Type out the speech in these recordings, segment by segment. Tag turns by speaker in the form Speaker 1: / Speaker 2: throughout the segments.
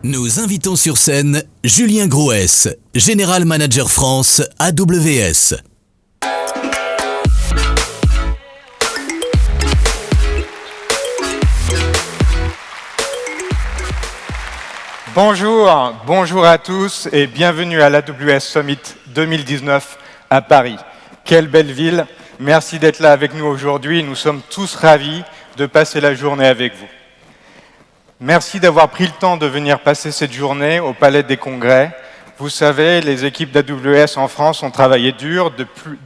Speaker 1: Nous invitons sur scène Julien Grouès, General Manager France AWS.
Speaker 2: Bonjour à tous et bienvenue à l'AWS Summit 2019 à Paris. Quelle belle ville, merci d'être là avec nous aujourd'hui, nous sommes tous ravis de passer la journée avec vous. Merci d'avoir pris le temps de venir passer cette journée au Palais des Congrès. Vous savez, les équipes d'AWS en France ont travaillé dur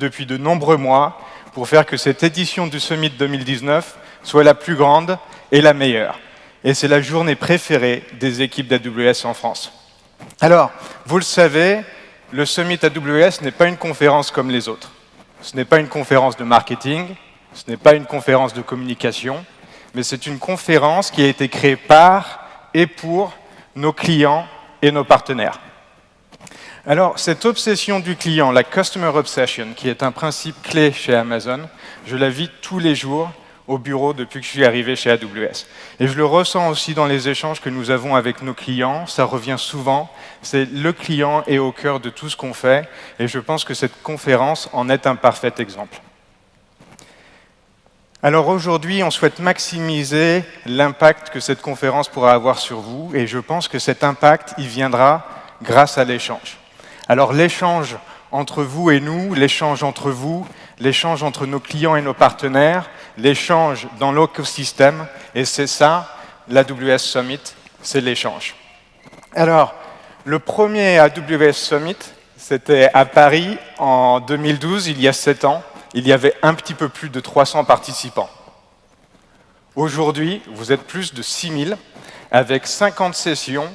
Speaker 2: depuis de nombreux mois pour faire que cette édition du Summit 2019 soit la plus grande et la meilleure. Et c'est la journée préférée des équipes d'AWS en France. Alors, vous le savez, le Summit AWS n'est pas une conférence comme les autres. Ce n'est pas une conférence de marketing, ce n'est pas une conférence de communication, mais c'est une conférence qui a été créée par et pour nos clients et nos partenaires. Alors, cette obsession du client, la Customer Obsession, qui est un principe clé chez Amazon, je la vis tous les jours au bureau depuis que je suis arrivé chez AWS. Et je le ressens aussi dans les échanges que nous avons avec nos clients, ça revient souvent, c'est le client est au cœur de tout ce qu'on fait, et je pense que cette conférence en est un parfait exemple. Alors aujourd'hui, on souhaite maximiser l'impact que cette conférence pourra avoir sur vous, et je pense que cet impact, il viendra grâce à l'échange. Alors l'échange entre vous et nous, l'échange entre vous, l'échange entre nos clients et nos partenaires, l'échange dans l'écosystème, et c'est ça, l'AWS Summit, c'est l'échange. Alors, le premier AWS Summit, c'était à Paris en 2012, il y a 7 ans. Il y avait un petit peu plus de 300 participants. Aujourd'hui, vous êtes plus de 6000, avec 50 sessions,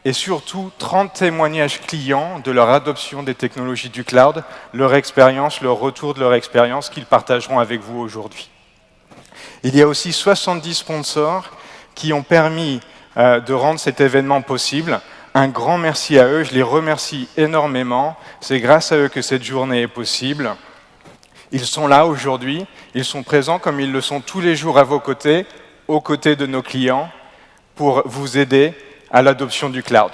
Speaker 2: et surtout 30 témoignages clients de leur adoption des technologies du cloud, leur expérience, leur retour de leur expérience qu'ils partageront avec vous aujourd'hui. Il y a aussi 70 sponsors qui ont permis de rendre cet événement possible. Un grand merci à eux, je les remercie énormément. C'est grâce à eux que cette journée est possible. Ils sont là aujourd'hui, ils sont présents comme ils le sont tous les jours à vos côtés, aux côtés de nos clients, pour vous aider à l'adoption du cloud.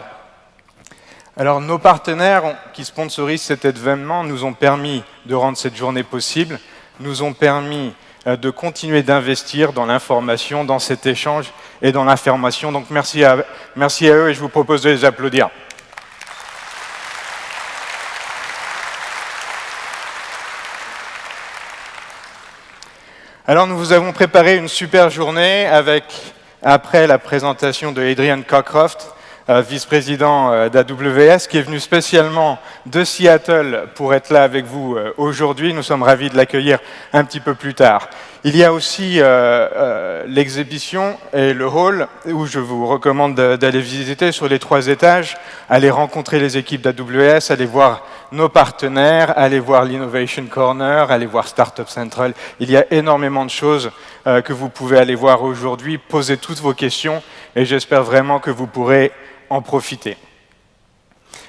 Speaker 2: Alors, nos partenaires qui sponsorisent cet événement nous ont permis de rendre cette journée possible, nous ont permis de continuer d'investir dans l'information, dans cet échange et dans l'information. Donc, merci à eux et je vous propose de les applaudir. Alors, nous vous avons préparé une super journée avec, après la présentation de Adrian Cockcroft, vice-président d'AWS, qui est venu spécialement de Seattle pour être là avec vous aujourd'hui. Nous sommes ravis de l'accueillir un petit peu plus tard. Il y a aussi l'exhibition et le hall où je vous recommande d'aller visiter sur les 3 étages, aller rencontrer les équipes d'AWS, aller voir nos partenaires, aller voir l'Innovation Corner, aller voir Startup Central. Il y a énormément de choses que vous pouvez aller voir aujourd'hui, poser toutes vos questions et j'espère vraiment que vous pourrez en profiter.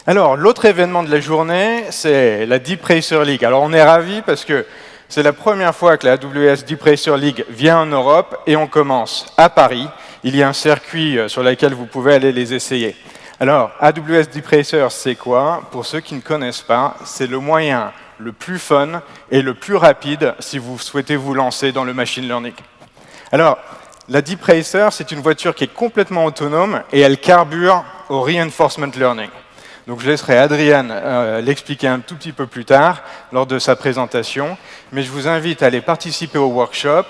Speaker 2: Alors, l'autre événement de la journée, c'est la Deep Racer League. Alors, on est ravis parce que c'est la première fois que la AWS Deep Racer League vient en Europe et on commence à Paris. Il y a un circuit sur lequel vous pouvez aller les essayer. Alors, AWS Deep Racer, c'est quoi? Pour ceux qui ne connaissent pas, c'est le moyen le plus fun et le plus rapide si vous souhaitez vous lancer dans le machine learning. Alors, la Deep Racer, c'est une voiture qui est complètement autonome et elle carbure au reinforcement learning. Donc je laisserai Adrian l'expliquer un tout petit peu plus tard lors de sa présentation, mais je vous invite à aller participer au workshop,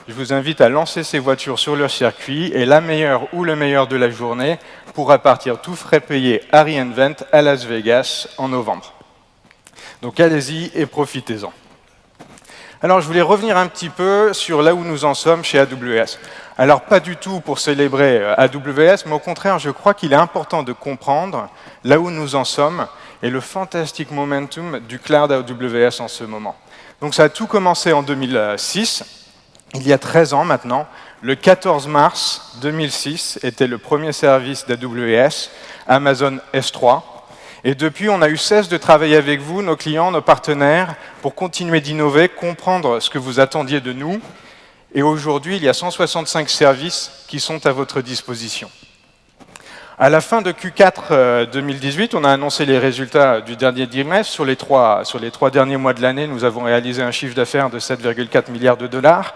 Speaker 2: je vous invite à lancer ces voitures sur leur circuit et la meilleure ou le meilleur de la journée pourra partir tout frais payé à reInvent à Las Vegas en novembre. Donc allez-y et profitez-en. Alors je voulais revenir un petit peu sur là où nous en sommes chez AWS. Alors pas du tout pour célébrer AWS, mais au contraire, je crois qu'il est important de comprendre là où nous en sommes et le fantastic momentum du cloud AWS en ce moment. Donc ça a tout commencé en 2006, il y a 13 ans maintenant. Le 14 mars 2006 était le premier service d'AWS, Amazon S3. Et depuis, on a eu cesse de travailler avec vous, nos clients, nos partenaires, pour continuer d'innover, comprendre ce que vous attendiez de nous. Et aujourd'hui, il y a 165 services qui sont à votre disposition. À la fin de Q4 2018, on a annoncé les résultats du dernier trimestre. Sur les trois derniers mois de l'année, nous avons réalisé un chiffre d'affaires de 7,4 milliards de dollars.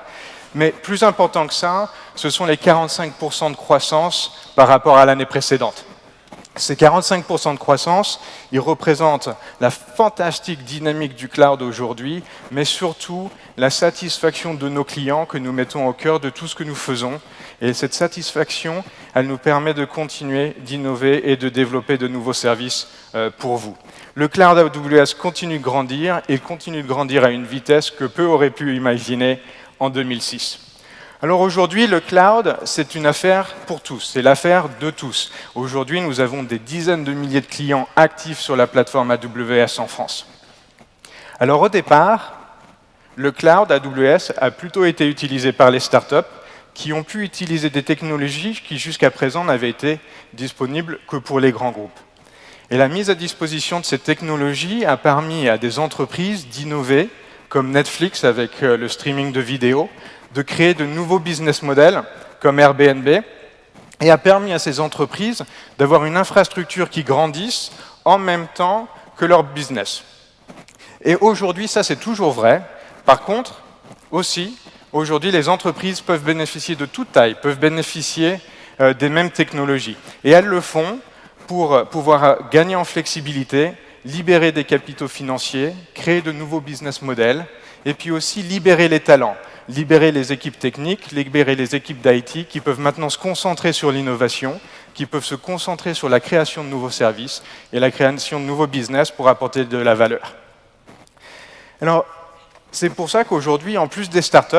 Speaker 2: Mais plus important que ça, ce sont les 45% de croissance par rapport à l'année précédente. Ces 45% de croissance, ils représentent la fantastique dynamique du cloud aujourd'hui, mais surtout la satisfaction de nos clients que nous mettons au cœur de tout ce que nous faisons. Et cette satisfaction, elle nous permet de continuer d'innover et de développer de nouveaux services pour vous. Le cloud AWS continue de grandir et continue de grandir à une vitesse que peu auraient pu imaginer en 2006. Alors aujourd'hui, le cloud, c'est une affaire pour tous, c'est l'affaire de tous. Aujourd'hui, nous avons des dizaines de milliers de clients actifs sur la plateforme AWS en France. Alors au départ, le cloud AWS a plutôt été utilisé par les startups qui ont pu utiliser des technologies qui jusqu'à présent n'avaient été disponibles que pour les grands groupes. Et la mise à disposition de ces technologies a permis à des entreprises d'innover, comme Netflix avec le streaming de vidéos, de créer de nouveaux business models comme Airbnb et a permis à ces entreprises d'avoir une infrastructure qui grandisse en même temps que leur business. Et aujourd'hui, ça c'est toujours vrai. Par contre, aussi, aujourd'hui, les entreprises peuvent bénéficier de toute taille, peuvent bénéficier des mêmes technologies. Et elles le font pour pouvoir gagner en flexibilité, libérer des capitaux financiers, créer de nouveaux business models, et puis aussi libérer les talents, libérer les équipes techniques, libérer les équipes d'IT qui peuvent maintenant se concentrer sur l'innovation, qui peuvent se concentrer sur la création de nouveaux services et la création de nouveaux business pour apporter de la valeur. Alors, c'est pour ça qu'aujourd'hui, en plus des startups,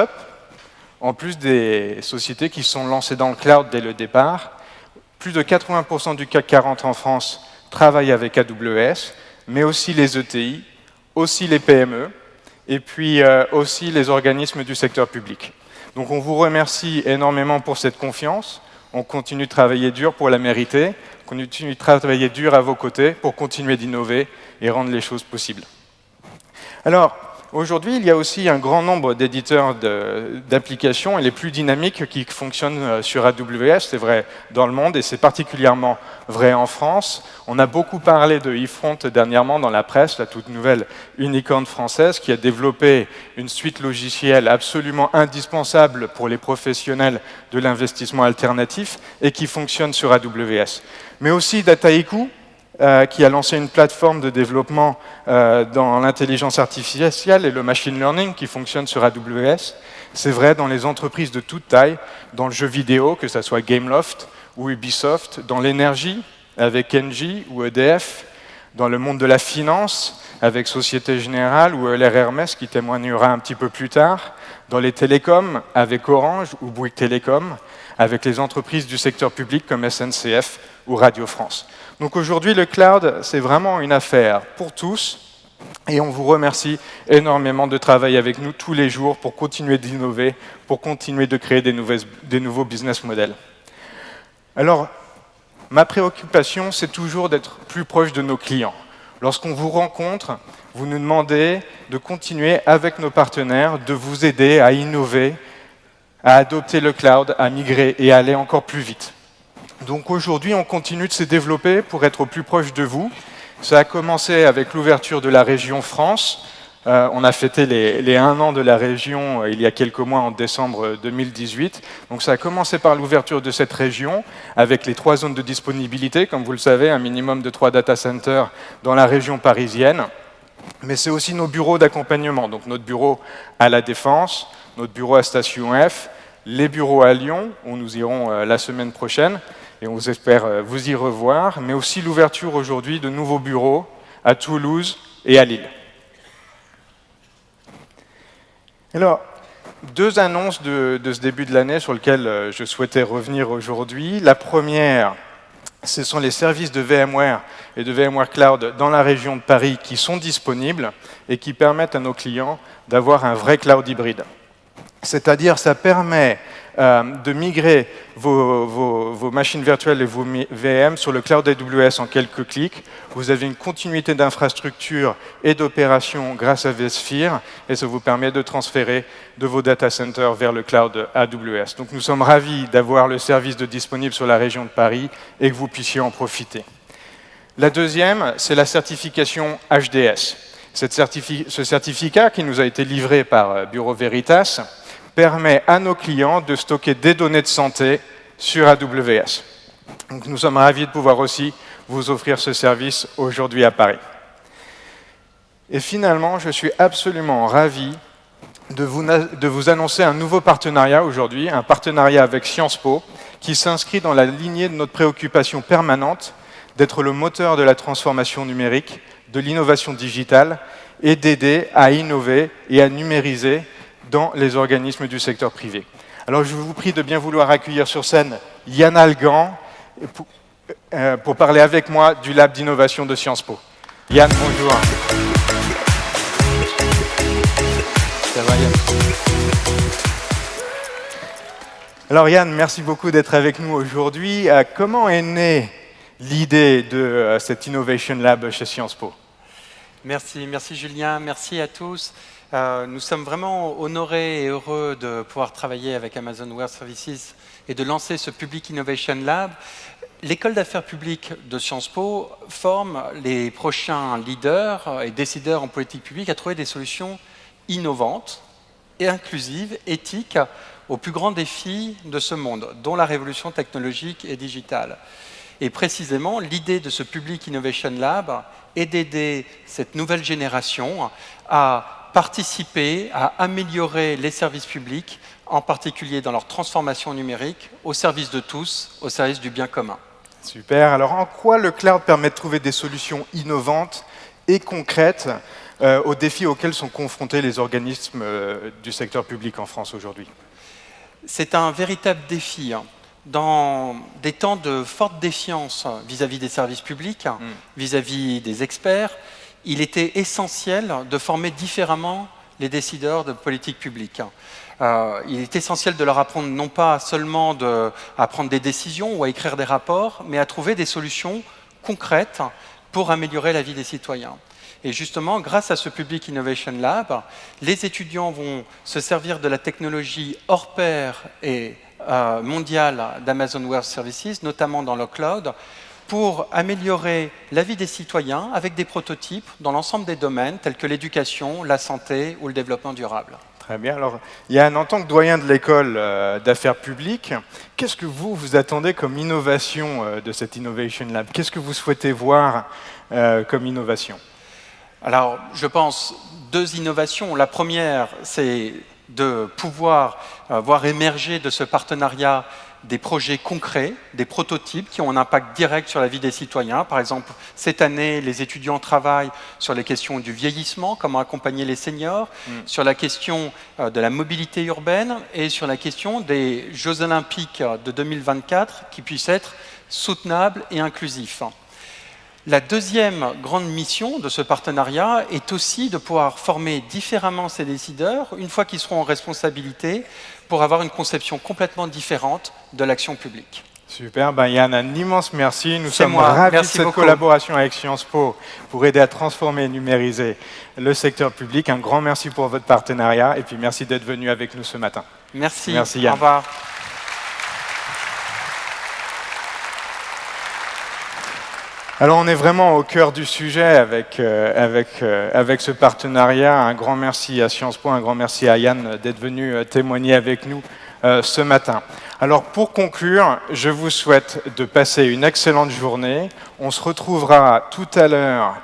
Speaker 2: en plus des sociétés qui sont lancées dans le cloud dès le départ, plus de 80% du CAC 40 en France travaillent avec AWS, mais aussi les ETI, aussi les PME, et puis aussi les organismes du secteur public. Donc on vous remercie énormément pour cette confiance. On continue de travailler dur pour la mériter. On continue de travailler dur à vos côtés pour continuer d'innover et rendre les choses possibles. Alors, aujourd'hui, il y a aussi un grand nombre d'éditeurs d'applications et les plus dynamiques qui fonctionnent sur AWS. C'est vrai dans le monde et c'est particulièrement vrai en France. On a beaucoup parlé de eFront dernièrement dans la presse, la toute nouvelle unicorn française qui a développé une suite logicielle absolument indispensable pour les professionnels de l'investissement alternatif et qui fonctionne sur AWS. Mais aussi Dataiku, qui a lancé une plateforme de développement dans l'intelligence artificielle et le machine learning qui fonctionne sur AWS. C'est vrai dans les entreprises de toute taille, dans le jeu vidéo, que ce soit Gameloft ou Ubisoft, dans l'énergie, avec Engie ou EDF, dans le monde de la finance, avec Société Générale ou Euler Hermès, qui témoignera un petit peu plus tard, dans les télécoms, avec Orange ou Bouygues Télécom, avec les entreprises du secteur public comme SNCF ou Radio France. Donc aujourd'hui, le cloud, c'est vraiment une affaire pour tous, et on vous remercie énormément de travailler avec nous tous les jours pour continuer d'innover, pour continuer de créer des nouveaux business models. Alors, ma préoccupation, c'est toujours d'être plus proche de nos clients. Lorsqu'on vous rencontre, vous nous demandez de continuer avec nos partenaires, de vous aider à innover, à adopter le cloud, à migrer et à aller encore plus vite. Donc aujourd'hui, on continue de se développer pour être au plus proche de vous. Ça a commencé avec l'ouverture de la région France. On a fêté les 1 an de la région il y a quelques mois, en décembre 2018. Donc ça a commencé par l'ouverture de cette région, avec les 3 zones de disponibilité, comme vous le savez, un minimum de 3 data centers dans la région parisienne. Mais c'est aussi nos bureaux d'accompagnement, donc notre bureau à La Défense, notre bureau à Station F, les bureaux à Lyon, où nous irons la semaine prochaine, et on espère vous y revoir, mais aussi l'ouverture aujourd'hui de nouveaux bureaux à Toulouse et à Lille. Alors, 2 annonces de ce début de l'année sur lesquelles je souhaitais revenir aujourd'hui. La première, ce sont les services de VMware et de VMware Cloud dans la région de Paris qui sont disponibles et qui permettent à nos clients d'avoir un vrai cloud hybride. C'est-à-dire, ça permet de migrer vos machines virtuelles et vos VM sur le cloud AWS en quelques clics. Vous avez une continuité d'infrastructure et d'opération grâce à vSphere, et ça vous permet de transférer de vos data centers vers le cloud AWS. Donc nous sommes ravis d'avoir le service disponible sur la région de Paris et que vous puissiez en profiter. La deuxième, c'est la certification HDS. Ce certificat, qui nous a été livré par Bureau Veritas, permet à nos clients de stocker des données de santé sur AWS. Donc nous sommes ravis de pouvoir aussi vous offrir ce service aujourd'hui à Paris. Et finalement, je suis absolument ravi de vous annoncer un nouveau partenariat aujourd'hui, un partenariat avec Sciences Po, qui s'inscrit dans la lignée de notre préoccupation permanente d'être le moteur de la transformation numérique, de l'innovation digitale et d'aider à innover et à numériser dans les organismes du secteur privé. Alors je vous prie de bien vouloir accueillir sur scène Yann Algan pour parler avec moi du Lab d'innovation de Sciences Po. Yann, bonjour. Ça va, Yann? Alors Yann, merci beaucoup d'être avec nous aujourd'hui. Comment est née l'idée de cet Innovation Lab chez Sciences Po?
Speaker 3: Merci Julien, merci à tous. Nous sommes vraiment honorés et heureux de pouvoir travailler avec Amazon Web Services et de lancer ce Public Innovation Lab. L'école d'affaires publiques de Sciences Po forme les prochains leaders et décideurs en politique publique à trouver des solutions innovantes et inclusives, éthiques, aux plus grands défis de ce monde, dont la révolution technologique et digitale. Et précisément, l'idée de ce Public Innovation Lab est d'aider cette nouvelle génération à participer, à améliorer les services publics, en particulier dans leur transformation numérique, au service de tous, au service du bien commun.
Speaker 2: Super. Alors, en quoi le cloud permet de trouver des solutions innovantes et concrètes aux défis auxquels sont confrontés les organismes du secteur public en France aujourd'hui?
Speaker 3: C'est un véritable défi. Dans des temps de forte défiance vis-à-vis des services publics, vis-à-vis des experts, il était essentiel de former différemment les décideurs de politique publique. Il est essentiel de leur apprendre non pas seulement à prendre des décisions ou à écrire des rapports, mais à trouver des solutions concrètes pour améliorer la vie des citoyens. Et justement, grâce à ce Public Innovation Lab, les étudiants vont se servir de la technologie hors pair et mondiale d'Amazon Web Services, notamment dans le cloud, pour améliorer la vie des citoyens avec des prototypes dans l'ensemble des domaines tels que l'éducation, la santé ou le développement durable.
Speaker 2: Très bien. Alors, Yann, en tant que doyen de l'école d'affaires publiques, qu'est-ce que vous attendez comme innovation de cet Innovation Lab? Qu'est-ce que vous souhaitez voir comme innovation?
Speaker 3: Alors, je pense deux innovations. La première, c'est de pouvoir voir émerger de ce partenariat des projets concrets, des prototypes qui ont un impact direct sur la vie des citoyens. Par exemple, cette année, les étudiants travaillent sur les questions du vieillissement, comment accompagner les seniors, sur la question de la mobilité urbaine et sur la question des Jeux Olympiques de 2024 qui puissent être soutenables et inclusifs. La deuxième grande mission de ce partenariat est aussi de pouvoir former différemment ces décideurs, une fois qu'ils seront en responsabilité, pour avoir une conception complètement différente de l'action publique.
Speaker 2: Super, Yann, un immense merci. Nous sommes ravis de cette collaboration avec Sciences Po pour aider à transformer et numériser le secteur public. Un grand merci pour votre partenariat et puis merci d'être venu avec nous ce matin.
Speaker 3: Merci,
Speaker 2: Yann.
Speaker 3: Au revoir.
Speaker 2: Alors on est vraiment au cœur du sujet avec ce partenariat. Un grand merci à Sciences Po, un grand merci à Yann d'être venu témoigner avec nous ce matin. Alors pour conclure, je vous souhaite de passer une excellente journée. On se retrouvera tout à l'heure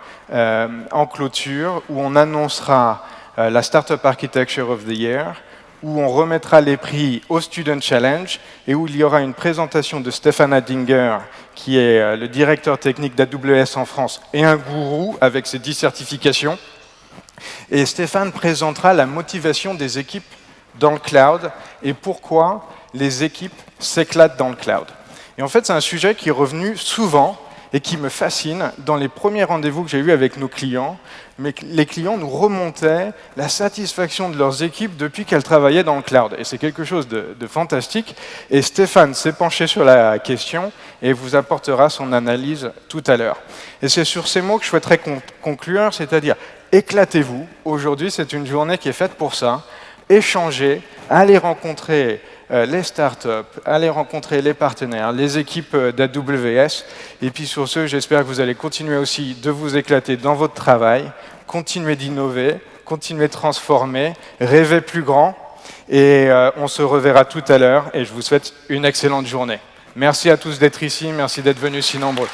Speaker 2: en clôture où on annoncera la Startup Architecture of the Year, où on remettra les prix au Student Challenge et où il y aura une présentation de Stéphane Adinger, qui est le directeur technique d'AWS en France et un gourou avec ses 10 certifications. Et Stéphane présentera la motivation des équipes dans le cloud et pourquoi les équipes s'éclatent dans le cloud. Et en fait, c'est un sujet qui est revenu souvent et qui me fascine. Dans les premiers rendez-vous que j'ai eus avec nos clients, les clients nous remontaient la satisfaction de leurs équipes depuis qu'elles travaillaient dans le cloud. Et c'est quelque chose de fantastique. Et Stéphane s'est penché sur la question et vous apportera son analyse tout à l'heure. Et c'est sur ces mots que je souhaiterais conclure, c'est-à-dire éclatez-vous. Aujourd'hui, c'est une journée qui est faite pour ça. Échangez, allez rencontrer les startups, allez rencontrer les partenaires, les équipes d'AWS. Et puis sur ce, j'espère que vous allez continuer aussi de vous éclater dans votre travail, continuer d'innover, continuer de transformer, rêver plus grand. Et on se reverra tout à l'heure. Et je vous souhaite une excellente journée. Merci à tous d'être ici, merci d'être venus si nombreux.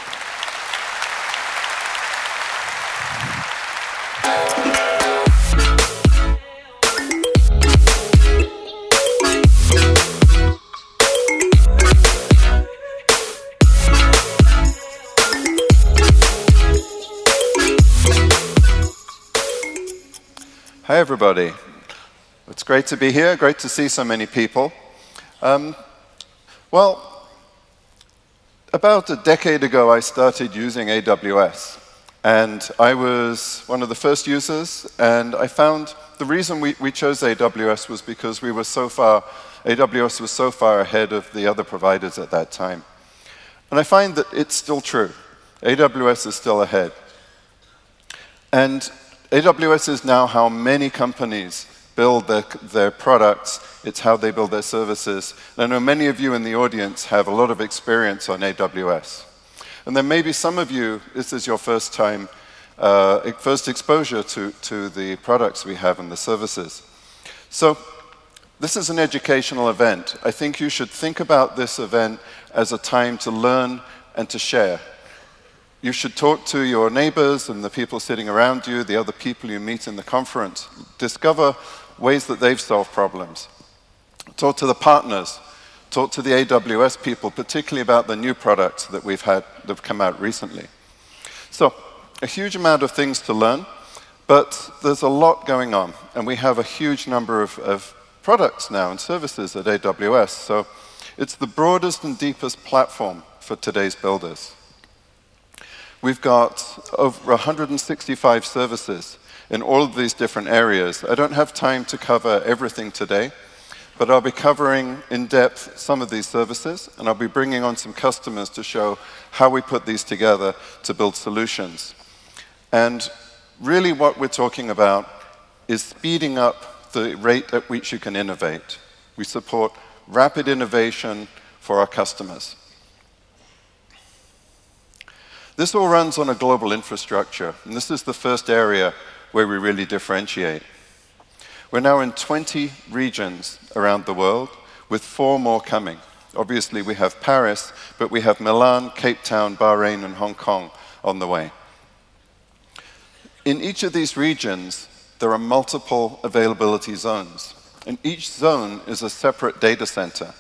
Speaker 4: Hi, everybody. It's great to be here, great to see so many people. Well, about a decade ago, I started using AWS. And I was one of the first users, and I found the reason we chose AWS was because AWS was so far ahead of the other providers at that time. And I find that it's still true. AWS is still ahead. And AWS is now how many companies build their products. It's how they build their services. And I know many of you in the audience have a lot of experience on AWS. And then maybe some of you, this is your first exposure to the products we have and the services. So this is an educational event. I think you should think about this event as a time to learn and to share. You should talk to your neighbors and the people sitting around you, the other people you meet in the conference. Discover ways that they've solved problems. Talk to the partners. Talk to the AWS people, particularly about the new products that that have come out recently. So, a huge amount of things to learn, but there's a lot going on. And we have a huge number of products now and services at AWS. So, it's the broadest and deepest platform for today's builders. We've got over 165 services in all of these different areas. I don't have time to cover everything today, but I'll be covering in depth some of these services, and I'll be bringing on some customers to show how we put these together to build solutions. And really what we're talking about is speeding up the rate at which you can innovate. We support rapid innovation for our customers. This all runs on a global infrastructure, and this is the first area where we really differentiate. We're now in 20 regions around the world, with 4 more coming. Obviously, we have Paris, but we have Milan, Cape Town, Bahrain, and Hong Kong on the way. In each of these regions, there are multiple availability zones, and each zone is a separate data center.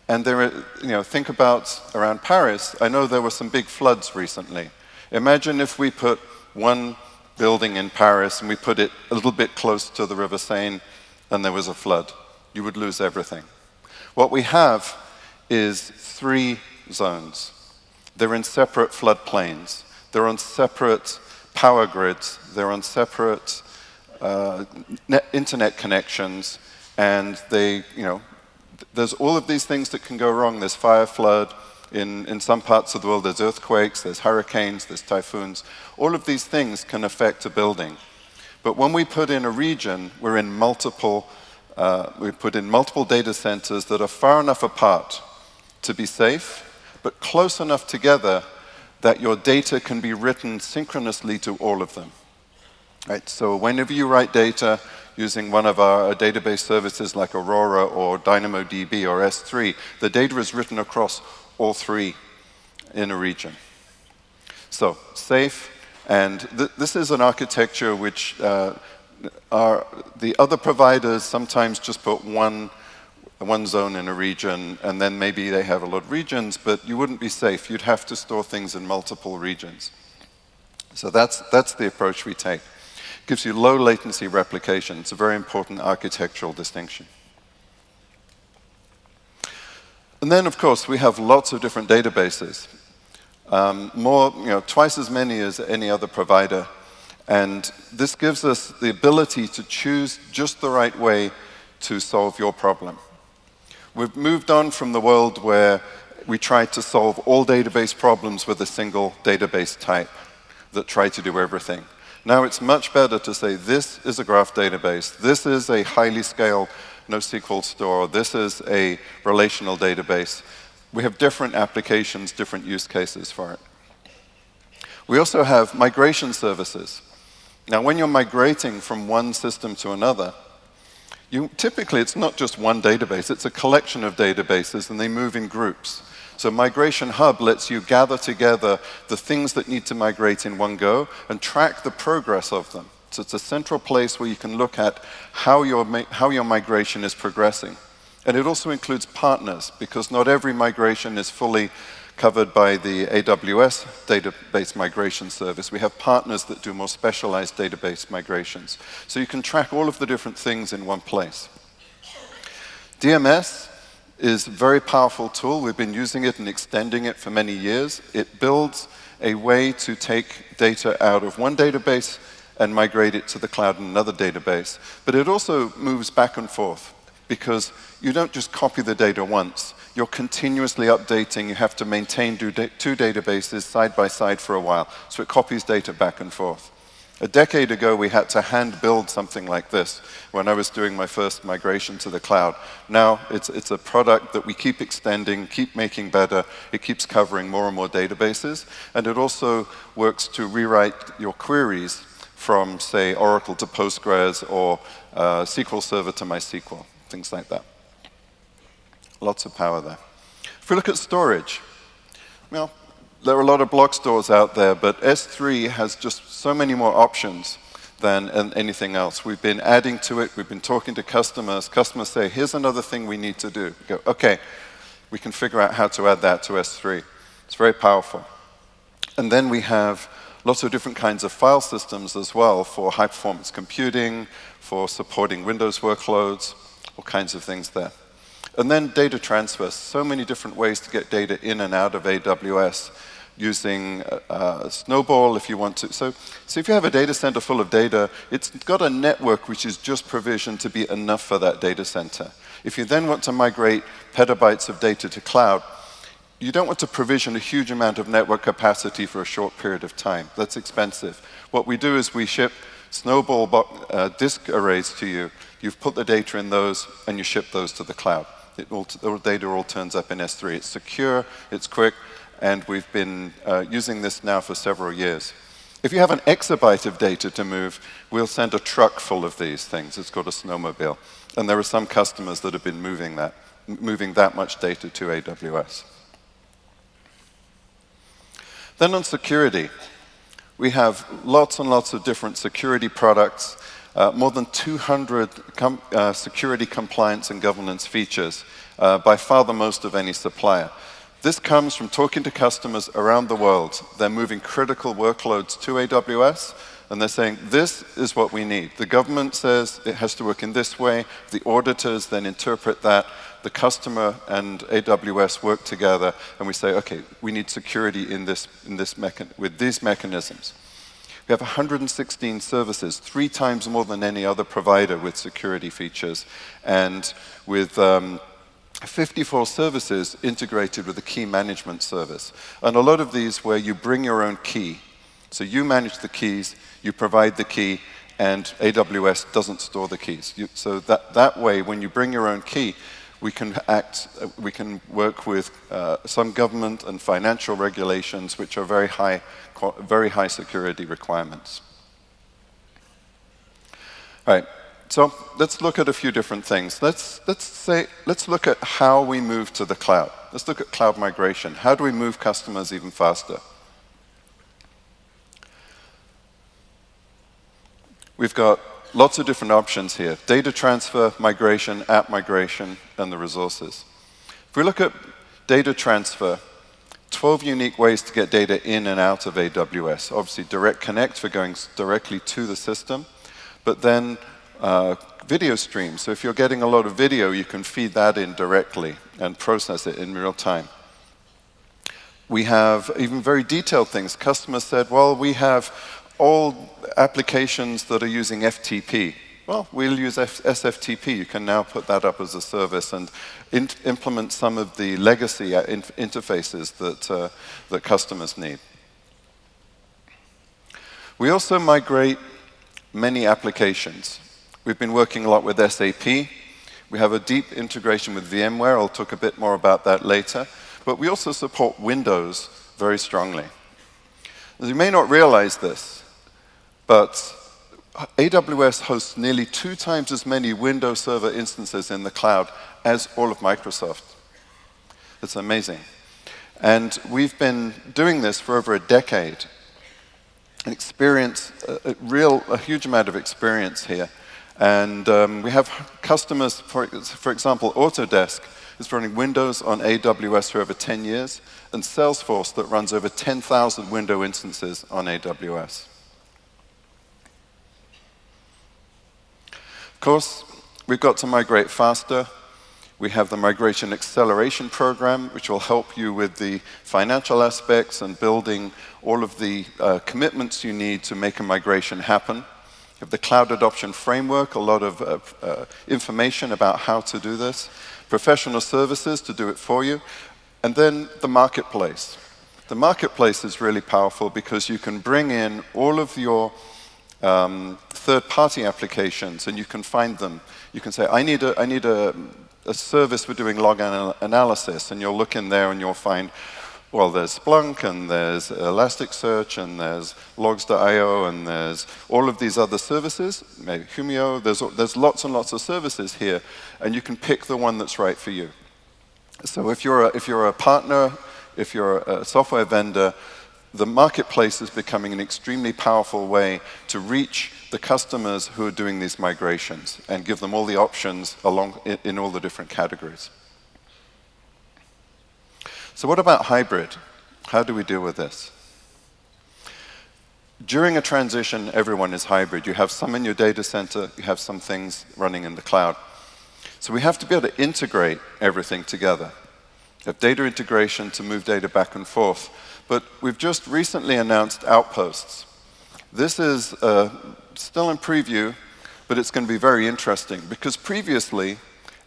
Speaker 4: And there are, think about around Paris. I know there were some big floods recently. Imagine if we put one building in Paris and we put it a little bit close to the River Seine and there was a flood. You would lose everything. What we have is 3 zones. They're in separate floodplains. They're on separate power grids. They're on separate internet connections. And there's all of these things that can go wrong. There's fire, flood. In some parts of the world, there's earthquakes, there's hurricanes, there's typhoons. All of these things can affect a building. But when we put in a region, we put in multiple data centers that are far enough apart to be safe, but close enough together that your data can be written synchronously to all of them. Right? So whenever you write data, using one of our database services like Aurora or DynamoDB or S3, the data is written across all 3 in a region. So, safe, and this is an architecture which the other providers sometimes just put one zone in a region, and then maybe they have a lot of regions, but you wouldn't be safe. You'd have to store things in multiple regions. So that's the approach we take. It gives you low latency replication. It's a very important architectural distinction. And then, of course, we have lots of different databases. twice as many as any other provider. And this gives us the ability to choose just the right way to solve your problem. We've moved on from the world where we tried to solve all database problems with a single database type that tried to do everything. Now it's much better to say, this is a graph database, this is a highly scaled NoSQL store, this is a relational database. We have different applications, different use cases for it. We also have migration services. Now, when you're migrating from one system to another, typically it's not just one database, it's a collection of databases, and they move in groups. So Migration Hub lets you gather together the things that need to migrate in one go and track the progress of them. So it's a central place where you can look at how your migration is progressing. And it also includes partners, because not every migration is fully covered by the AWS database migration service. We have partners that do more specialized database migrations. So you can track all of the different things in one place. DMS is a very powerful tool. We've been using it and extending it for many years. It builds a way to take data out of one database and migrate it to the cloud in another database. But it also moves back and forth, because you don't just copy the data once. You're continuously updating. You have to maintain two databases side by side for a while. So it copies data back and forth. A decade ago, we had to hand build something like this when I was doing my first migration to the cloud. Now, it's a product that we keep extending, keep making better. It keeps covering more and more databases. And it also works to rewrite your queries from, say, Oracle to Postgres or SQL Server to MySQL, things like that. Lots of power there. If we look at storage, well, there are a lot of block stores out there, but S3 has just so many more options than anything else. We've been adding to it. We've been talking to customers. Customers say, here's another thing we need to do. We go, OK, we can figure out how to add that to S3. It's very powerful. And then we have lots of different kinds of file systems as well for high-performance computing, for supporting Windows workloads, all kinds of things there. And then data transfer, so many different ways to get data in and out of AWS using Snowball if you want to. So if you have a data center full of data, it's got a network which is just provisioned to be enough for that data center. If you then want to migrate petabytes of data to cloud, you don't want to provision a huge amount of network capacity for a short period of time. That's expensive. What we do is we ship Snowball disk arrays to you. You've put the data in those, and you ship those to the cloud. The data all turns up in S3. It's secure, it's quick, and we've been using this now for several years. If you have an exabyte of data to move, we'll send a truck full of these things. It's called a snowmobile. And there are some customers that have been moving that much data to AWS. Then on security, we have lots and lots of different security products, more than 200 security compliance and governance features, by far the most of any supplier. This comes from talking to customers around the world. They're moving critical workloads to AWS, and they're saying, this is what we need. The government says it has to work in this way. The auditors then interpret that. The customer and AWS work together, and we say, OK, we need security with these mechanisms. We have 116 services, 3 times more than any other provider with security features, and with 54 services integrated with a key management service. And a lot of these where you bring your own key. So you manage the keys, you provide the key, and AWS doesn't store the keys. So that way, when you bring your own key, we can work with some government and financial regulations, which are very high security requirements. All right, so let's look at a few different things. Let's look at how we move to the cloud. Let's look at cloud migration. How do we move customers even faster? We've got lots of different options here: data transfer, migration, app migration, and the resources. If we look at data transfer, 12 unique ways to get data in and out of AWS. Obviously, Direct Connect for going directly to the system, but then video streams. So if you're getting a lot of video, you can feed that in directly and process it in real time. We have even very detailed things. Customers said, well, we have all applications that are using FTP. Well, we'll use SFTP. You can now put that up as a service and implement some of the legacy interfaces that customers need. We also migrate many applications. We've been working a lot with SAP. We have a deep integration with VMware. I'll talk a bit more about that later. But we also support Windows very strongly. You may not realize this, but AWS hosts nearly 2 times as many Windows Server instances in the cloud as all of Microsoft. It's amazing. And we've been doing this for over a decade. Experience, a huge amount of experience here. And we have customers, for example, Autodesk is running Windows on AWS for over 10 years, and Salesforce that runs over 10,000 Windows instances on AWS. Of course, we've got to migrate faster. We have the Migration Acceleration Program, which will help you with the financial aspects and building all of the commitments you need to make a migration happen. You have the Cloud Adoption Framework, a lot of information about how to do this. Professional services to do it for you. And then the marketplace. The marketplace is really powerful because you can bring in all of your third-party applications and you can find them. You can say, I need a service for doing log analysis, and you'll look in there and you'll find, well, there's Splunk, and there's Elasticsearch, and there's logs.io, and there's all of these other services, maybe Humio, there's lots and lots of services here, and you can pick the one that's right for you. So if you're a partner, if you're a software vendor, the marketplace is becoming an extremely powerful way to reach the customers who are doing these migrations and give them all the options in all the different categories. So what about hybrid? How do we deal with this? During a transition, everyone is hybrid. You have some in your data center, you have some things running in the cloud. So we have to be able to integrate everything together. You have data integration to move data back and forth. But we've just recently announced Outposts. This is still in preview, but it's going to be very interesting because previously,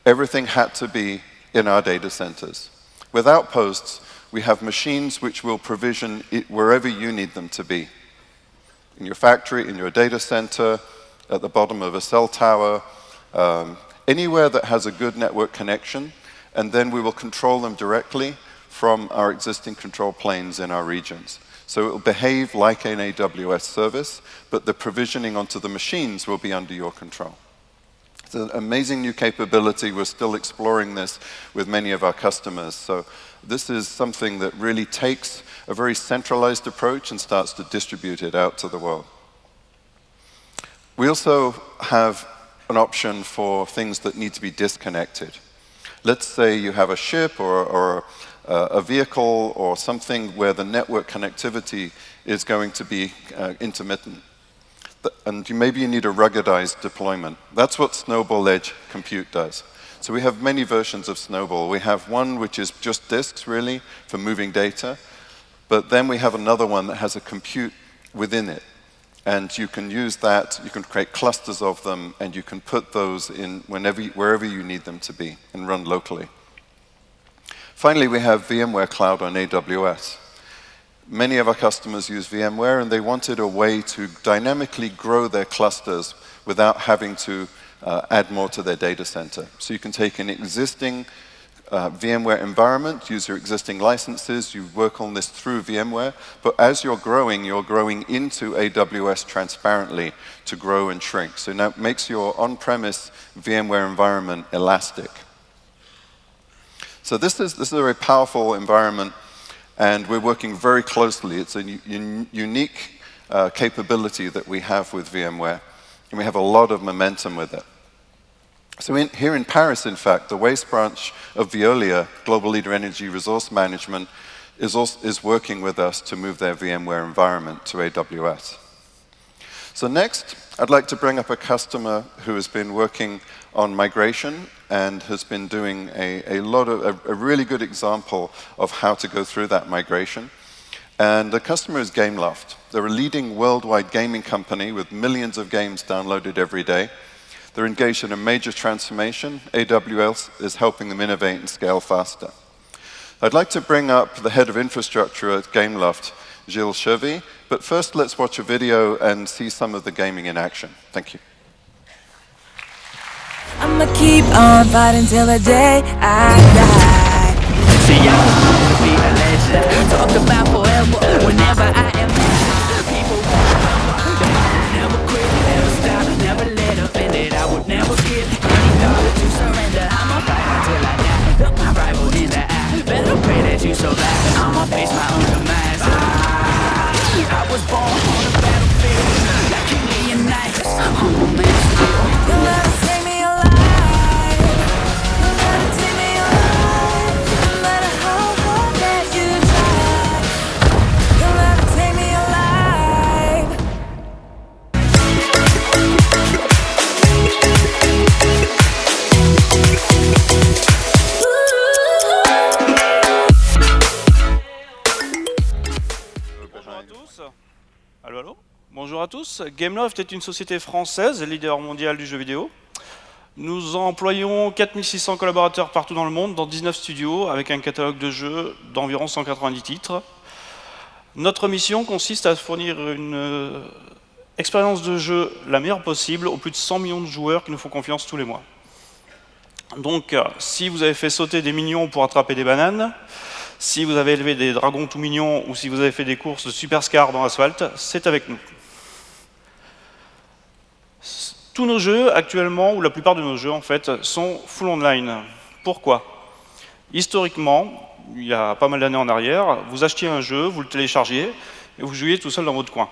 Speaker 4: everything had to be in our data centers. With Outposts, we have machines which will provision it wherever you need them to be. In your factory, in your data center, at the bottom of a cell tower, anywhere that has a good network connection, and then we will control them directly from our existing control planes in our regions. So it will behave like an AWS service, but the provisioning onto the machines will be under your control. It's an amazing new capability. We're still exploring this with many of our customers. So this is something that really takes a very centralized approach and starts to distribute it out to the world. We also have an option for things that need to be disconnected. Let's say you have a ship or a vehicle or something where the network connectivity is going to be intermittent. And maybe you need a ruggedized deployment. That's what Snowball Edge Compute does. So we have many versions of Snowball. We have one which is just disks, really, for moving data. But then we have another one that has a compute within it. And you can use that, you can create clusters of them, and you can put those in wherever you need them to be and run locally. Finally, we have VMware Cloud on AWS. Many of our customers use VMware, and they wanted a way to dynamically grow their clusters without having to add more to their data center. So you can take an existing VMware environment, use your existing licenses, you work on this through VMware, but as you're growing into AWS transparently to grow and shrink. So now it makes your on-premise VMware environment elastic. So this is a very powerful environment, and we're working very closely. It's a unique capability that we have with VMware, and we have a lot of momentum with it. So here in Paris, in fact, the Waste branch of Veolia, Global Leader Energy Resource Management, is working with us to move their VMware environment to AWS. So next, I'd like to bring up a customer who has been working on migration and has been doing a really good example of how to go through that migration. And the customer is Gameloft. They're a leading worldwide gaming company with millions of games downloaded every day. They're engaged in a major transformation. AWS is helping them innovate and scale faster. I'd like to bring up the head of infrastructure at Gameloft, Gilles Chevy, but first let's watch a video and see some of the gaming in action. Thank you.
Speaker 5: I'ma keep on fighting till the day I die. See, I was born to be a legend. Talk about forever whenever I am. People never quit, never stop, never let up in it. I would never give any thought to surrender. I'ma fight until I die. Look my rival in the eye. Better pray that you survive. I'ma face my own demise. I was born on the battlefield like a million knives. Oh man, you'll never take me alive. You'll never take me alive. No matter how hard that you try, you'll never take me alive.
Speaker 6: Bonjour à tous. Allô, allô. Bonjour à tous. Gameloft est une société française, leader mondial du jeu vidéo. Nous employons 4600 collaborateurs partout dans le monde, dans 19 studios, avec un catalogue de jeux d'environ 190 titres. Notre mission consiste à fournir une expérience de jeu la meilleure possible aux plus de 100 millions de joueurs qui nous font confiance tous les mois. Donc, si vous avez fait sauter des minions pour attraper des bananes, si vous avez élevé des dragons tout mignons ou si vous avez fait des courses de supercar dans l'asphalte, c'est avec nous. Tous nos jeux, actuellement, ou la plupart de nos jeux, en fait, sont full online. Pourquoi? Historiquement, il y a pas mal d'années en arrière, vous achetiez un jeu, vous le téléchargiez, et vous jouiez tout seul dans votre coin.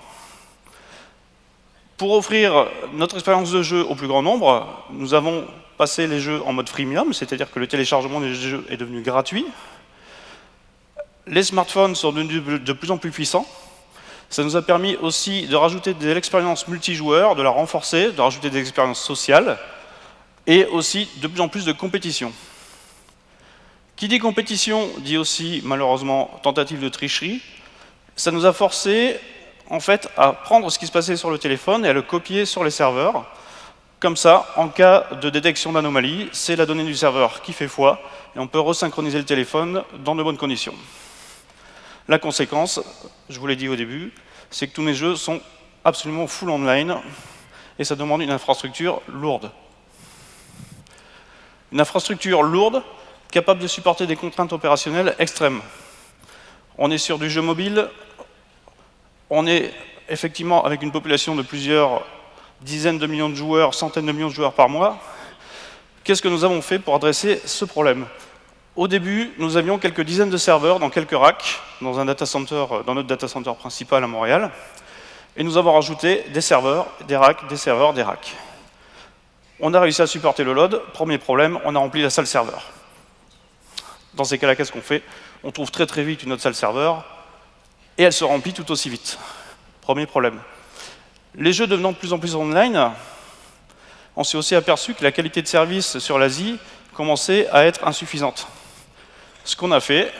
Speaker 6: Pour offrir notre expérience de jeu au plus grand nombre, nous avons passé les jeux en mode freemium, c'est-à-dire que le téléchargement des jeux est devenu gratuit. Les smartphones sont devenus de plus en plus puissants. Ça nous a permis aussi de rajouter de l'expérience multijoueur, de la renforcer, de rajouter des expériences sociales, et aussi de plus en plus de compétition. Qui dit compétition dit aussi, malheureusement, tentative de tricherie. Ça nous a forcé, en fait, à prendre ce qui se passait sur le téléphone et à le copier sur les serveurs. Comme ça, en cas de détection d'anomalie, c'est la donnée du serveur qui fait foi, et on peut resynchroniser le téléphone dans de bonnes conditions. La conséquence, je vous l'ai dit au début, c'est que tous mes jeux sont absolument full online, et ça demande une infrastructure lourde. Une infrastructure lourde, capable de supporter des contraintes opérationnelles extrêmes. On est sur du jeu mobile, on est effectivement avec une population de plusieurs dizaines de millions de joueurs, centaines de millions de joueurs par mois. Qu'est-ce que nous avons fait pour adresser ce problème? Au début, nous avions quelques dizaines de serveurs dans quelques racks, dans un data center, dans notre data center principal à Montréal, et nous avons rajouté des serveurs, des racks, des serveurs, des racks. On a réussi à supporter le load. Premier problème, on a rempli la salle serveur. Dans ces cas-là, qu'est-ce qu'on fait? On trouve très très vite une autre salle serveur, et elle se remplit tout aussi vite. Premier problème. Les jeux devenant de plus en plus online, on s'est aussi aperçu que la qualité de service sur l'Asie commençait à être insuffisante. Ce qu'on a fait,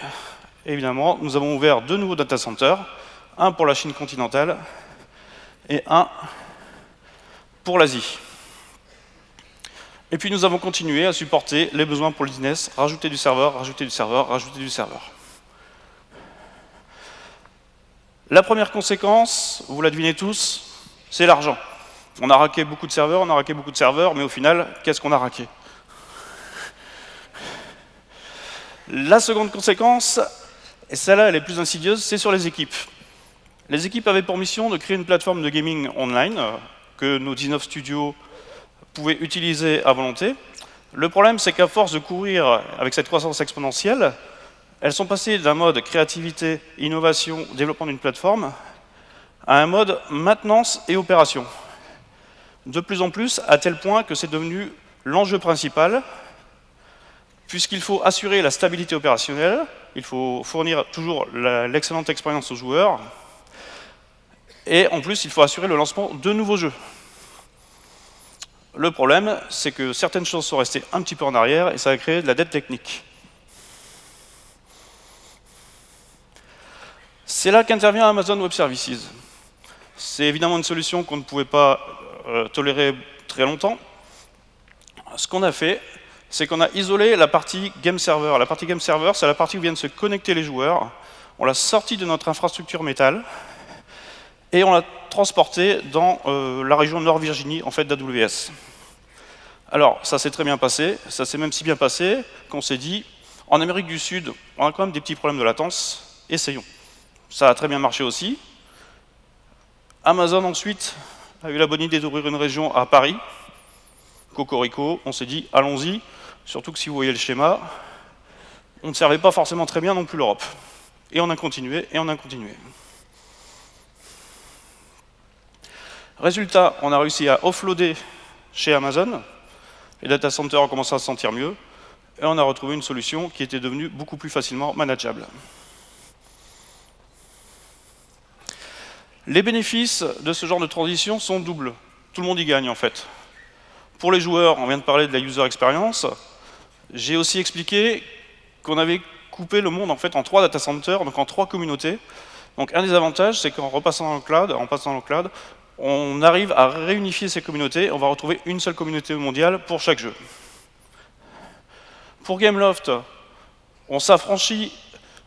Speaker 6: évidemment, nous avons ouvert 2 nouveaux data centers, un pour la Chine continentale et un pour l'Asie. Et puis nous avons continué à supporter les besoins pour le business, rajouter du serveur, rajouter du serveur, rajouter du serveur. La première conséquence, vous la devinez tous, c'est l'argent. On a raqué beaucoup de serveurs, mais au final, qu'est-ce qu'on a raqué? La seconde conséquence, et celle-là elle est plus insidieuse, c'est sur les équipes. Les équipes avaient pour mission de créer une plateforme de gaming online que nos 19 studios pouvaient utiliser à volonté. Le problème, c'est qu'à force de courir avec cette croissance exponentielle, elles sont passées d'un mode créativité, innovation, développement d'une plateforme, à un mode maintenance et opération. De plus en plus, à tel point que c'est devenu l'enjeu principal, puisqu'il faut assurer la stabilité opérationnelle, il faut fournir toujours l'excellente expérience aux joueurs, et en plus, il faut assurer le lancement de nouveaux jeux. Le problème, c'est que certaines choses sont restées un petit peu en arrière et ça a créé de la dette technique. C'est là qu'intervient Amazon Web Services. C'est évidemment une solution qu'on ne pouvait pas tolérer très longtemps. Ce qu'on a fait, c'est qu'on a isolé la partie Game Server. La partie Game Server, c'est la partie où viennent se connecter les joueurs. On l'a sorti de notre infrastructure métal et on l'a transporté dans la région Nord-Virginie, en fait, d'AWS. Alors, ça s'est très bien passé. Ça s'est même si bien passé qu'on s'est dit, en Amérique du Sud, on a quand même des petits problèmes de latence, essayons. Ça a très bien marché aussi. Amazon, ensuite, a eu la bonne idée d'ouvrir une région à Paris. Cocorico, on s'est dit, allons-y. Surtout que si vous voyez le schéma, on ne servait pas forcément très bien non plus l'Europe. Et on a continué, et on a continué. Résultat, on a réussi à offloader chez Amazon. Les data centers ont commencé à se sentir mieux. Et on a retrouvé une solution qui était devenue beaucoup plus facilement manageable. Les bénéfices de ce genre de transition sont doubles. Tout le monde y gagne, en fait. Pour les joueurs, on vient de parler de la user experience. J'ai aussi expliqué qu'on avait coupé le monde en fait en 3 data centers, donc en 3 communautés. Donc un des avantages, c'est qu'en repassant dans le cloud, on arrive à réunifier ces communautés. On va retrouver une seule communauté mondiale pour chaque jeu. Pour Gameloft, on s'affranchit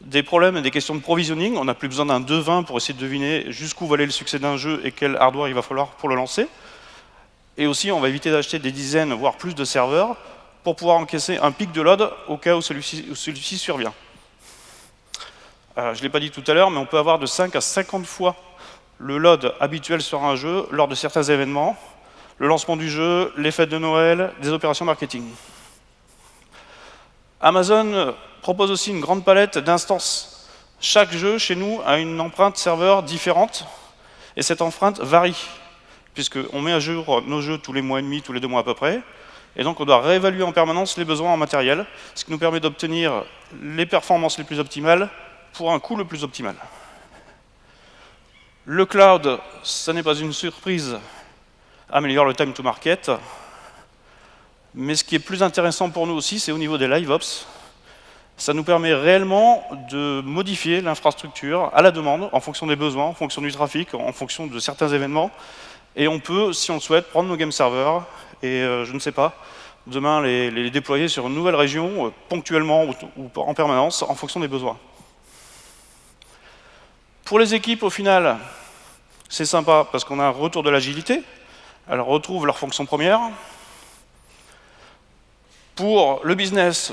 Speaker 6: des problèmes et des questions de provisioning. On n'a plus besoin d'un devin pour essayer de deviner jusqu'où va aller le succès d'un jeu et quel hardware il va falloir pour le lancer. Et aussi, on va éviter d'acheter des dizaines, voire plus de serveurs pour pouvoir encaisser un pic de load au cas où celui-ci survient. Je ne l'ai pas dit tout à l'heure, mais on peut avoir de 5 à 50 fois le load habituel sur un jeu lors de certains événements, le lancement du jeu, les fêtes de Noël, des opérations marketing. Amazon propose aussi une grande palette d'instances. Chaque jeu, chez nous, a une empreinte serveur différente, et cette empreinte varie, puisqu'on met à jour nos jeux tous les mois et demi, tous les 2 mois à peu près, et donc on doit réévaluer en permanence les besoins en matériel, ce qui nous permet d'obtenir les performances les plus optimales pour un coût le plus optimal. Le cloud, ça n'est pas une surprise, améliore le time to market, mais ce qui est plus intéressant pour nous aussi, c'est au niveau des live ops. Ça nous permet réellement de modifier l'infrastructure à la demande, en fonction des besoins, en fonction du trafic, en fonction de certains événements. Et on peut, si on le souhaite, prendre nos game servers et, je ne sais pas, demain les déployer sur une nouvelle région, ponctuellement ou en permanence, en fonction des besoins. Pour les équipes, au final, c'est sympa parce qu'on a un retour de l'agilité. Elles retrouvent leur fonction première. Pour le business,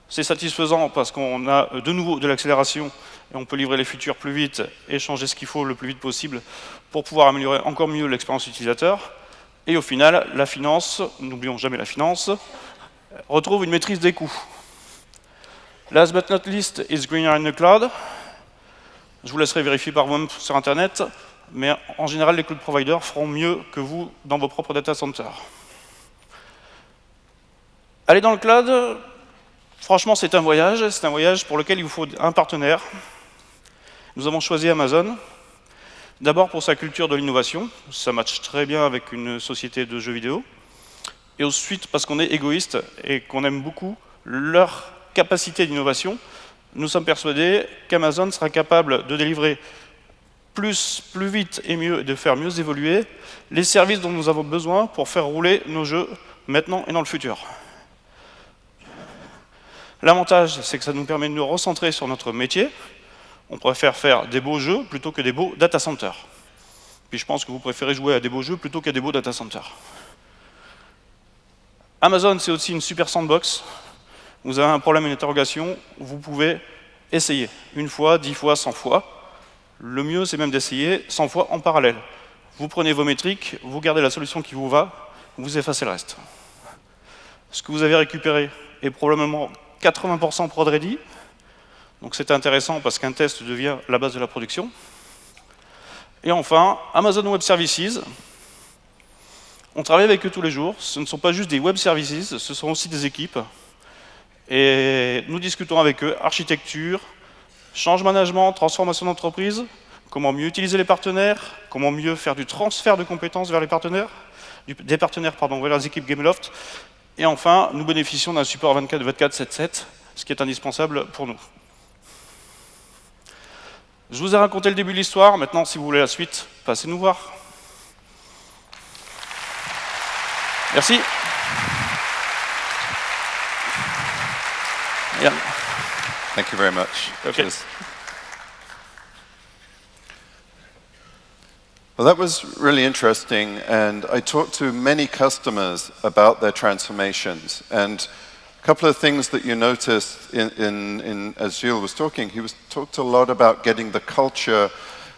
Speaker 6: c'est satisfaisant parce qu'on a de nouveau de l'accélération et on peut livrer les features plus vite et changer ce qu'il faut le plus vite possible pour pouvoir améliorer encore mieux l'expérience utilisateur. Et au final, la finance, n'oublions jamais la finance, retrouve une maîtrise des coûts. Last but not least is greener in the cloud. Je vous laisserai vérifier par vous-même sur Internet, mais en général, les cloud providers feront mieux que vous dans vos propres data centers. Aller dans le cloud, franchement, c'est un voyage pour lequel il vous faut un partenaire. Nous avons choisi Amazon, d'abord pour sa culture de l'innovation, ça matche très bien avec une société de jeux vidéo, et ensuite parce qu'on est égoïste et qu'on aime beaucoup leur capacité d'innovation. Nous sommes persuadés qu'Amazon sera capable de délivrer plus vite et mieux, et de faire mieux évoluer les services dont nous avons besoin pour faire rouler nos jeux maintenant et dans le futur. L'avantage, c'est que ça nous permet de nous recentrer sur notre métier. On préfère faire des beaux jeux plutôt que des beaux data centers. Puis je pense que vous préférez jouer à des beaux jeux plutôt qu'à des beaux data centers. Amazon, c'est aussi une super sandbox. Vous avez un problème, une interrogation, vous pouvez essayer. 1 fois, 10 fois, 100 fois. Le mieux, c'est même d'essayer 100 fois en parallèle. Vous prenez vos métriques, vous gardez la solution qui vous va, vous effacez le reste. Ce que vous avez récupéré est probablement 80% prod ready. Donc c'est intéressant parce qu'un test devient la base de la production. Et enfin, Amazon Web Services. On travaille avec eux tous les jours. Ce ne sont pas juste des web services, ce sont aussi des équipes. Et nous discutons avec eux architecture, change management, transformation d'entreprise, comment mieux utiliser les partenaires, comment mieux faire du transfert de compétences vers les partenaires, des partenaires voilà, les équipes Gameloft. Et enfin, nous bénéficions d'un support 24/7, ce qui est indispensable pour nous. Je vous ai raconté le début de l'histoire. Maintenant, si vous voulez la suite, passez nous voir. Merci. Yeah.
Speaker 4: Thank you very much.
Speaker 6: Okay.
Speaker 4: Cheers. Well, that was really interesting, and I talked to many customers about their transformations. And a couple of things that you noticed as Gilles was talking, he talked a lot about getting the culture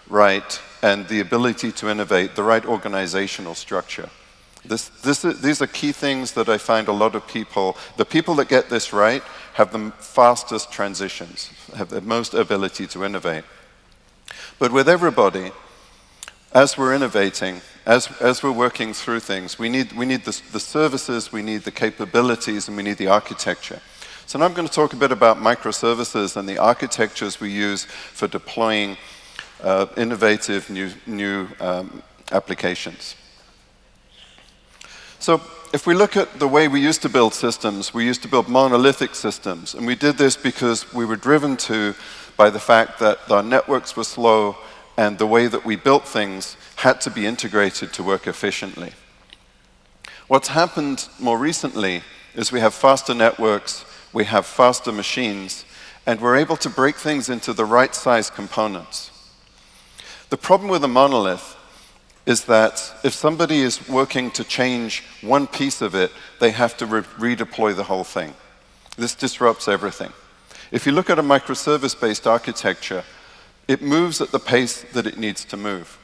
Speaker 4: right and the ability to innovate, the right organizational structure. These are key things that I find a lot of people, the people that get this right, have the fastest transitions, have the most ability to innovate. But with everybody, as we're innovating, as we're working through things, we need the services, we need the capabilities, and we need the architecture. So now I'm going to talk a bit about microservices and the architectures we use for deploying innovative new applications. So if we look at the way we used to build systems, we used to build monolithic systems, and we did this because we were driven by the fact that our networks were slow, and the way that we built things had to be integrated to work efficiently. What's happened more recently is we have faster networks, we have faster machines, and we're able to break things into the right size components. The problem with a monolith is that if somebody is working to change one piece of it, they have to redeploy the whole thing. This disrupts everything. If you look at a microservice-based architecture, it moves at the pace that it needs to move.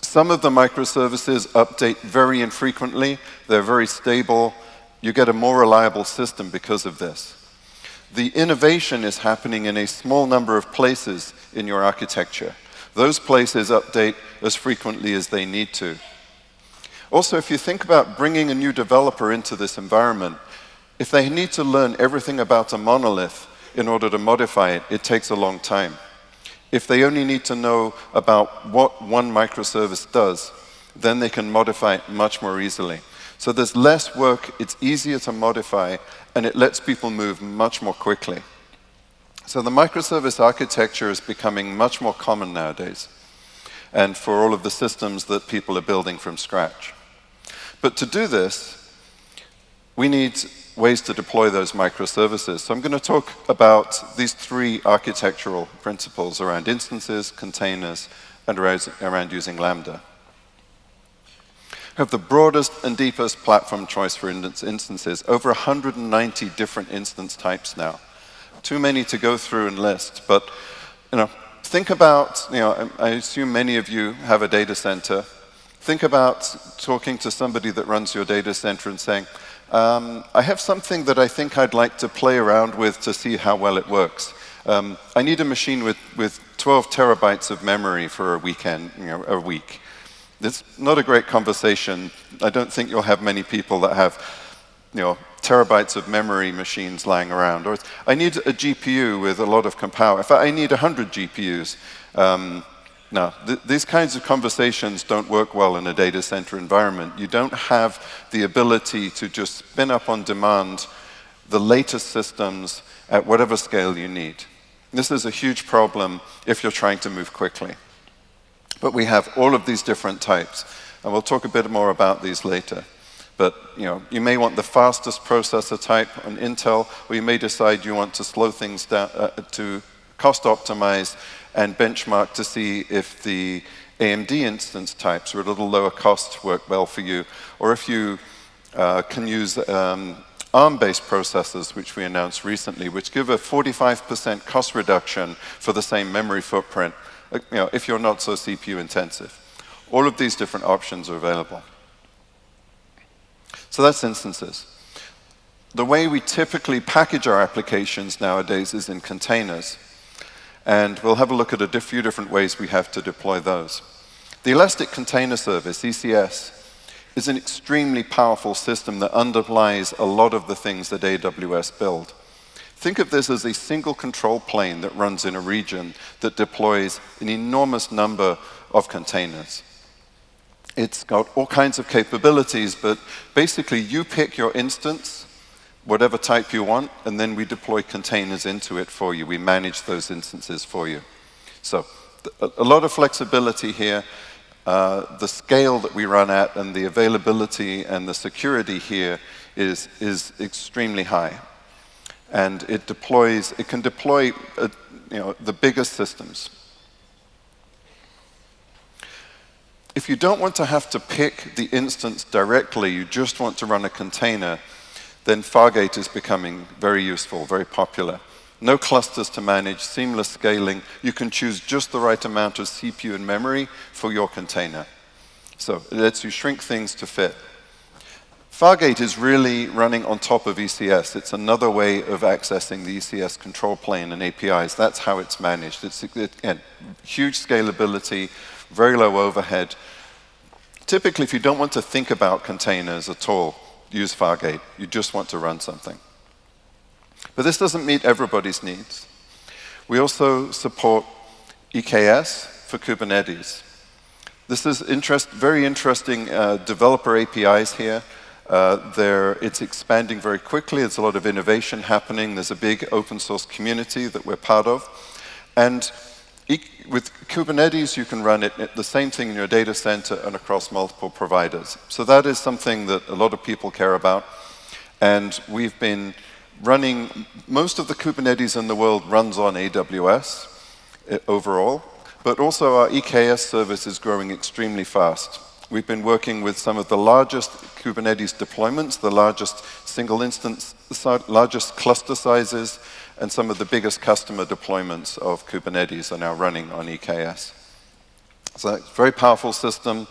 Speaker 4: Some of the microservices update very infrequently. They're very stable. You get a more reliable system because of this. The innovation is happening in a small number of places in your architecture. Those places update as frequently as they need to. Also, if you think about bringing a new developer into this environment, if they need to learn everything about a monolith in order to modify it, it takes a long time. If they only need to know about what one microservice does, then they can modify it much more easily. So there's less work, it's easier to modify, and it lets people move much more quickly. So the microservice architecture is becoming much more common nowadays, and for all of the systems that people are building from scratch. But to do this, we need ways to deploy those microservices. So I'm going to talk about these three architectural principles around instances, containers, and around using Lambda. We have the broadest and deepest platform choice for instances, over 190 different instance types now. Too many to go through and list, but think about, I assume many of you have a data center. Think about talking to somebody that runs your data center and saying, I have something that I think I'd like to play around with to see how well it works. I need a machine with 12 terabytes of memory for a weekend, a week. It's not a great conversation. I don't think you'll have many people that have, terabytes of memory machines lying around. Or I need a GPU with a lot of power. In fact, I need 100 GPUs. No, these kinds of conversations don't work well in a data center environment. You don't have the ability to just spin up on demand the latest systems at whatever scale you need. This is a huge problem if you're trying to move quickly. But we have all of these different types, and we'll talk a bit more about these later. But you may want the fastest processor type on Intel, or you may decide you want to slow things down to cost optimize and benchmark to see if the AMD instance types are a little lower cost work well for you, or if you can use ARM-based processors, which we announced recently, which give a 45% cost reduction for the same memory footprint, if you're not so CPU intensive. All of these different options are available. So that's instances. The way we typically package our applications nowadays is in containers. And we'll have a look at a few different ways we have to deploy those. The Elastic Container Service, ECS, is an extremely powerful system that underlies a lot of the things that AWS build. Think of this as a single control plane that runs in a region that deploys an enormous number of containers. It's got all kinds of capabilities, but basically you pick your instance, whatever type you want, and then we deploy containers into it for you. We manage those instances for you. So a lot of flexibility here. The scale that we run at and the availability and the security here is extremely high. And it can deploy the biggest systems. If you don't want to have to pick the instance directly, you just want to run a container, then Fargate is becoming very useful, very popular. No clusters to manage, seamless scaling. You can choose just the right amount of CPU and memory for your container. So it lets you shrink things to fit. Fargate is really running on top of ECS. It's another way of accessing the ECS control plane and APIs. That's how it's managed. It's, again, huge scalability, very low overhead. Typically, if you don't want to think about containers at all, use Fargate. You just want to run something. But this doesn't meet everybody's needs. We also support EKS for Kubernetes. This is very interesting developer APIs here. It's expanding very quickly. There's a lot of innovation happening. There's a big open source community that we're part of. And with Kubernetes, you can run the same thing in your data center and across multiple providers. So that is something that a lot of people care about. And we've been running, most of the Kubernetes in the world runs on AWS overall, but also our EKS service is growing extremely fast. We've been working with some of the largest Kubernetes deployments, the largest single instance, largest cluster sizes, and some of the biggest customer deployments of Kubernetes are now running on EKS. So it's a very powerful system,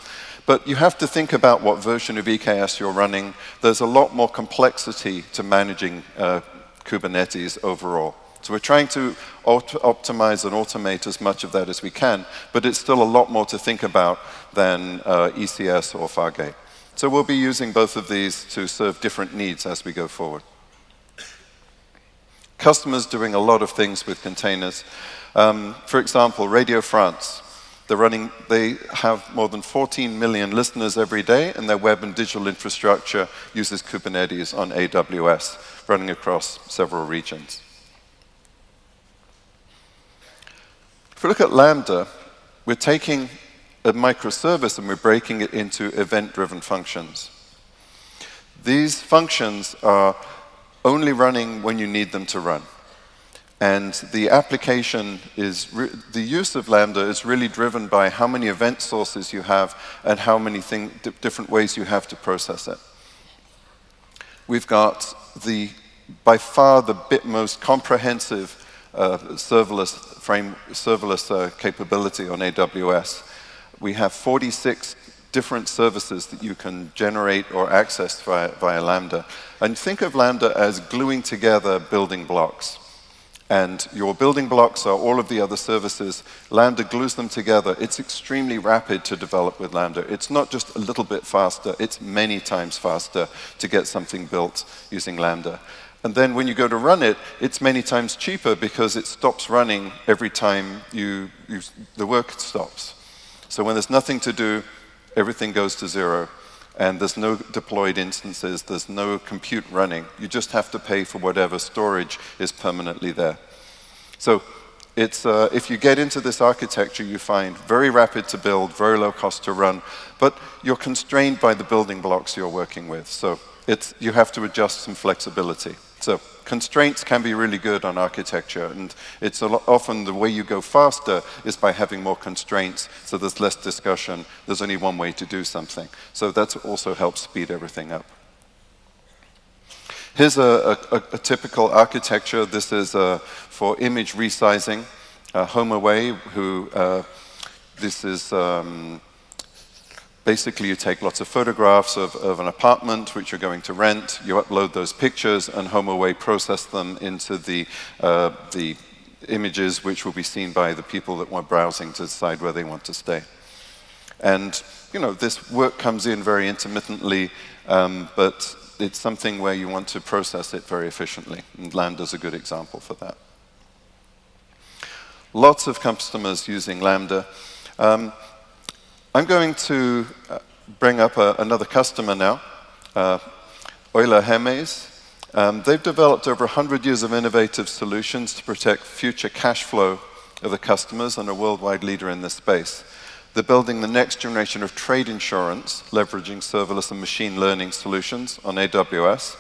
Speaker 4: but you have to think about what version of EKS you're running. There's a lot more complexity to managing Kubernetes overall. So we're trying to optimize and automate as much of that as we can, but it's still a lot more to think about than ECS or Fargate. So we'll be using both of these to serve different needs as we go forward. Customers doing a lot of things with containers. For example, Radio France. They have more than 14 million listeners every day, and their web and digital infrastructure uses Kubernetes on AWS, running across several regions. If we look at Lambda, we're taking a microservice and we're breaking it into event-driven functions. These functions are only running when you need them to run. And the application the use of Lambda is really driven by how many event sources you have and how many different ways you have to process it. We've got by far the most comprehensive serverless capability on AWS. We have 46 different services that you can generate or access via Lambda. And think of Lambda as gluing together building blocks. And your building blocks are all of the other services. Lambda glues them together. It's extremely rapid to develop with Lambda. It's not just a little bit faster, it's many times faster to get something built using Lambda. And then when you go to run it, it's many times cheaper because it stops running every time the work stops. So when there's nothing to do, everything goes to zero. And there's no deployed instances, there's no compute running. You just have to pay for whatever storage is permanently there. So if you get into this architecture, you find very rapid to build, very low cost to run, but you're constrained by the building blocks you're working with. So you have to adjust some flexibility. So constraints can be really good on architecture, and it's often the way you go faster is by having more constraints, so there's less discussion. There's only one way to do something. So that also helps speed everything up. Here's a typical architecture. This is for image resizing. HomeAway, this is basically, you take lots of photographs of an apartment which you're going to rent, you upload those pictures, and HomeAway process them into the images which will be seen by the people that want browsing to decide where they want to stay. And this work comes in very intermittently, but it's something where you want to process it very efficiently, and Lambda's a good example for that. Lots of customers using Lambda. I'm going to bring up another customer now, Euler Hermes. They've developed over 100 years of innovative solutions to protect future cash flow of the customers and a worldwide leader in this space. They're building the next generation of trade insurance, leveraging serverless and machine learning solutions on AWS.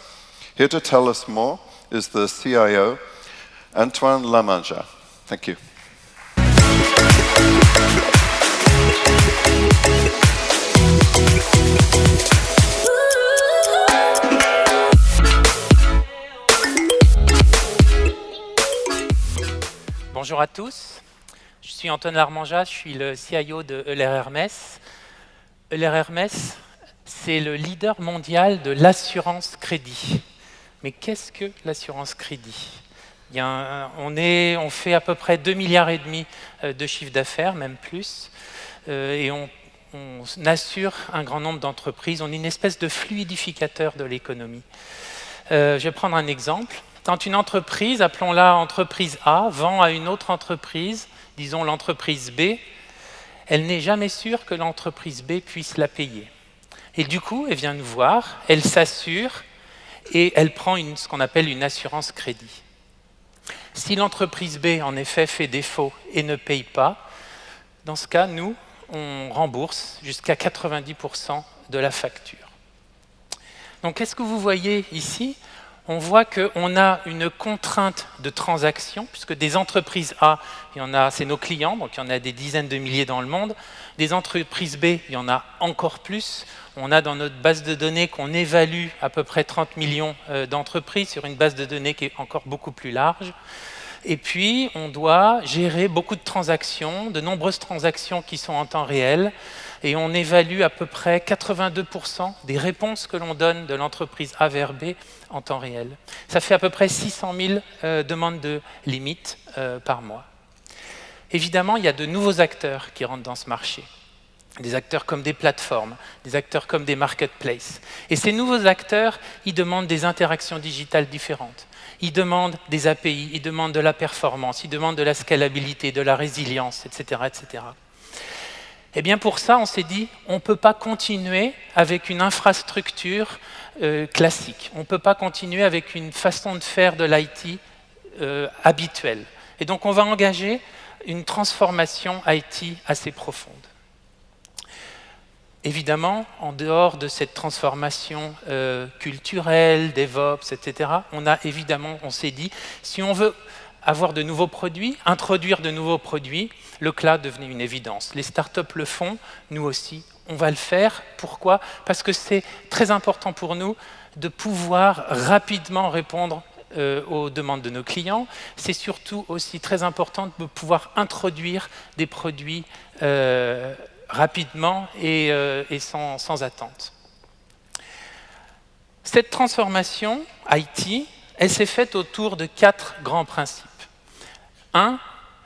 Speaker 4: Here to tell us more is the CIO, Antoine Lamanja. Thank you.
Speaker 7: Bonjour à tous, je suis Antoine Larmanja, je suis le CIO de Euler Hermes. Euler Hermes, c'est le leader mondial de l'assurance crédit. Mais qu'est-ce que l'assurance crédit? On fait à peu près 2,5 milliards de chiffre d'affaires, même plus, et on assure un grand nombre d'entreprises. On est une espèce de fluidificateur de l'économie. Je vais prendre un exemple. Quand une entreprise, appelons-la entreprise A, vend à une autre entreprise, disons l'entreprise B, elle n'est jamais sûre que l'entreprise B puisse la payer. Et du coup, elle vient nous voir, elle s'assure et elle prend ce qu'on appelle une assurance crédit. Si l'entreprise B, en effet, fait défaut et ne paye pas, dans ce cas, nous, on rembourse jusqu'à 90% de la facture. Donc, qu'est-ce que vous voyez ici ? On voit qu'on a une contrainte de transaction, puisque des entreprises A, c'est nos clients, donc il y en a des dizaines de milliers dans le monde. Des entreprises B, il y en a encore plus. On a dans notre base de données qu'on évalue à peu près 30 millions d'entreprises sur une base de données qui est encore beaucoup plus large. Et puis, on doit gérer beaucoup de transactions, de nombreuses transactions qui sont en temps réel. Et on évalue à peu près 82% des réponses que l'on donne de l'entreprise A vers B en temps réel. Ça fait à peu près 600 000 demandes de limites par mois. Évidemment, il y a de nouveaux acteurs qui rentrent dans ce marché. Des acteurs comme des plateformes, des acteurs comme des marketplaces. Et ces nouveaux acteurs, ils demandent des interactions digitales différentes. Ils demandent des API, ils demandent de la performance, ils demandent de la scalabilité, de la résilience, etc., etc. Eh bien pour ça, on s'est dit, on ne peut pas continuer avec une infrastructure classique. On ne peut pas continuer avec une façon de faire de l'IT habituelle. Et donc on va engager une transformation IT assez profonde. Évidemment, en dehors de cette transformation culturelle, DevOps, etc., on s'est dit, si on veut avoir de nouveaux produits, introduire de nouveaux produits, le cloud devenait une évidence. Les startups le font, nous aussi, on va le faire. Pourquoi? Parce que c'est très important pour nous de pouvoir rapidement répondre aux demandes de nos clients. C'est surtout aussi très important de pouvoir introduire des produits rapidement et sans attente. Cette transformation IT, elle s'est faite autour de 4 grands principes. 1,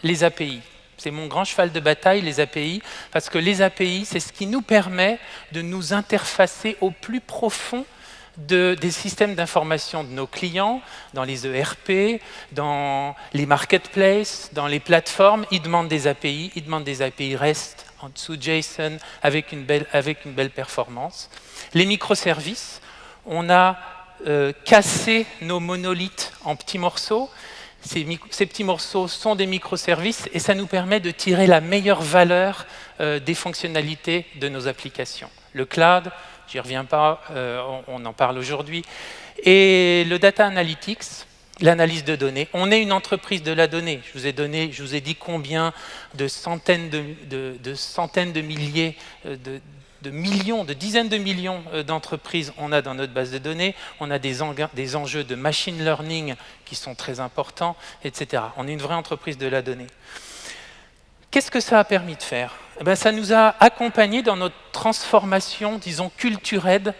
Speaker 7: les API. C'est mon grand cheval de bataille, les API, parce que les API, c'est ce qui nous permet de nous interfacer au plus profond des systèmes d'information de nos clients, dans les ERP, dans les marketplaces, dans les plateformes. Ils demandent des API REST en dessous JSON avec une belle performance. Les microservices, on a cassé nos monolithes en petits morceaux. Ces petits morceaux sont des microservices et ça nous permet de tirer la meilleure valeur des fonctionnalités de nos applications. Le cloud, j'y reviens pas, on en parle aujourd'hui. Et le data analytics, l'analyse de données. On est une entreprise de la donnée. Je vous ai dit combien de centaines de milliers de millions, de dizaines de millions d'entreprises on a dans notre base de données. On a des enjeux de machine learning qui sont très importants, etc. On est une vraie entreprise de la donnée. Qu'est-ce que ça a permis de faire? Ça nous a accompagnés dans notre transformation, disons, culturelle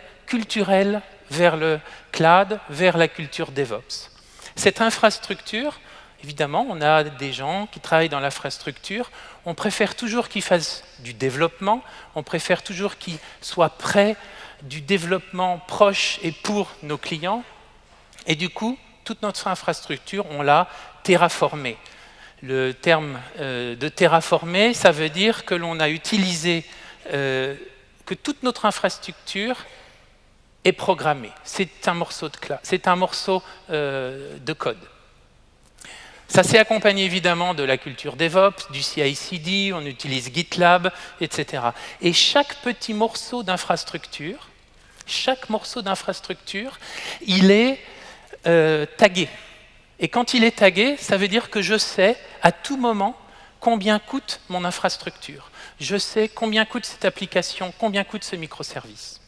Speaker 7: vers le cloud, vers la culture DevOps. Cette infrastructure, évidemment, on a des gens qui travaillent dans l'infrastructure. On préfère toujours qu'ils fassent du développement. On préfère toujours qu'ils soient près du développement proche et pour nos clients. Et du coup, toute notre infrastructure, on l'a terraformée. Le terme de terraformer, ça veut dire que l'on a utilisé que toute notre infrastructure est programmée. C'est un morceau de code. Ça s'est accompagné évidemment de la culture DevOps, du CI/CD, on utilise GitLab, etc. Et chaque petit morceau d'infrastructure, il est tagué. Et quand il est tagué, ça veut dire que je sais à tout moment combien coûte mon infrastructure. Je sais combien coûte cette application, combien coûte ce microservice.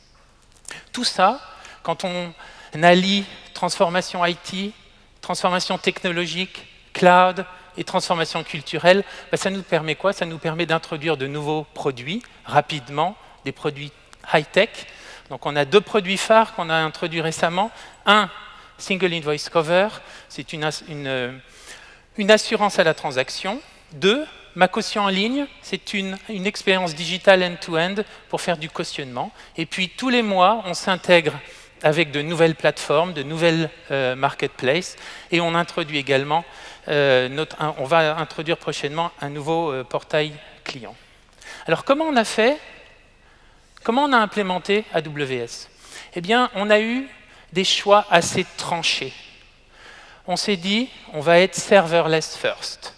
Speaker 7: Tout ça, quand on allie transformation IT, transformation technologique, cloud et transformation culturelle, ça nous permet quoi? Ça nous permet d'introduire de nouveaux produits rapidement, des produits high-tech. Donc on a 2 produits phares qu'on a introduits récemment. Un, Single Invoice Cover, c'est une assurance à la transaction. 2, ma caution en ligne, c'est une expérience digitale end-to-end pour faire du cautionnement. Et puis tous les mois, on s'intègre avec de nouvelles plateformes, de nouvelles marketplaces, et on introduit également, on va introduire prochainement un nouveau portail client. Alors comment on a fait? Comment on a implémenté AWS? Eh bien, on a eu des choix assez tranchés. On s'est dit, on va être serverless first.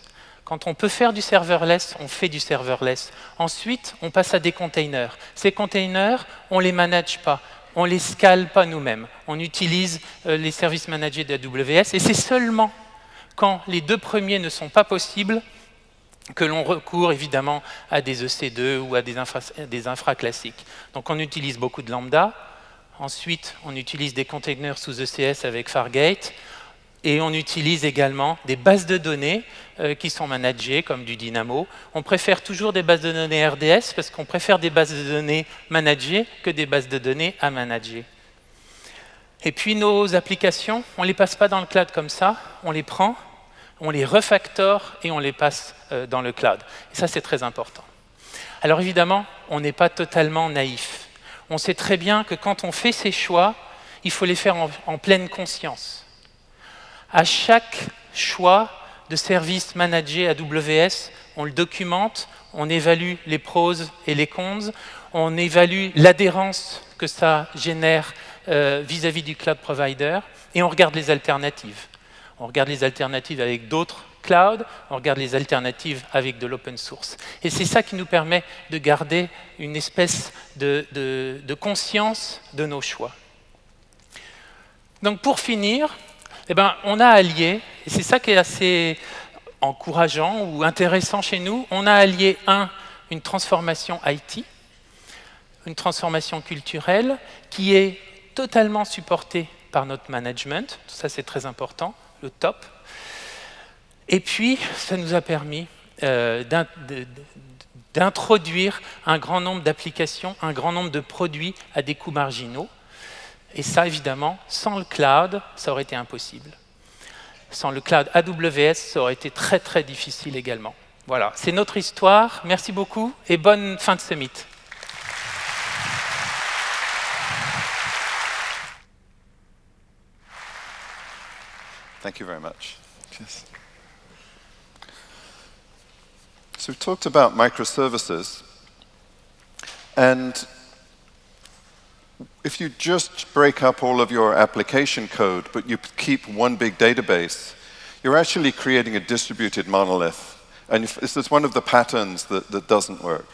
Speaker 7: Quand on peut faire du serverless, on fait du serverless. Ensuite, on passe à des containers. Ces containers, on ne les manage pas. On ne les scale pas nous-mêmes. On utilise les services managés d'AWS. Et c'est seulement quand les 2 premiers ne sont pas possibles que l'on recourt évidemment à des EC2 ou à des infra classiques. Donc on utilise beaucoup de Lambda. Ensuite, on utilise des containers sous ECS avec Fargate. Et on utilise également des bases de données qui sont managées, comme du Dynamo. On préfère toujours des bases de données RDS, parce qu'on préfère des bases de données managées que des bases de données à manager. Et puis nos applications, on ne les passe pas dans le cloud comme ça, on les prend, on les refactore et on les passe dans le cloud. Et ça, c'est très important. Alors évidemment, on n'est pas totalement naïf. On sait très bien que quand on fait ces choix, il faut les faire en pleine conscience. À chaque choix de service managé AWS, on le documente, on évalue les pros et les cons, on évalue l'adhérence que ça génère vis-à-vis du cloud provider, et on regarde les alternatives. On regarde les alternatives avec d'autres clouds, on regarde les alternatives avec de l'open source. Et c'est ça qui nous permet de garder une espèce de conscience de nos choix. Donc pour finir, on a allié, et c'est ça qui est assez encourageant ou intéressant chez nous, on a allié, une transformation IT, une transformation culturelle qui est totalement supportée par notre management, ça c'est très important, le top. Et puis, ça nous a permis d'introduire un grand nombre d'applications, un grand nombre de produits à des coûts marginaux. Et ça, évidemment, sans le cloud, ça aurait été impossible. Sans le cloud AWS, ça aurait été très, très difficile également. Voilà, c'est notre histoire. Merci beaucoup et bonne fin de summit.
Speaker 4: Thank you very much. Yes. So we've talked about microservices, and if you just break up all of your application code, but you keep one big database, you're actually creating a distributed monolith. And this is one of the patterns that doesn't work.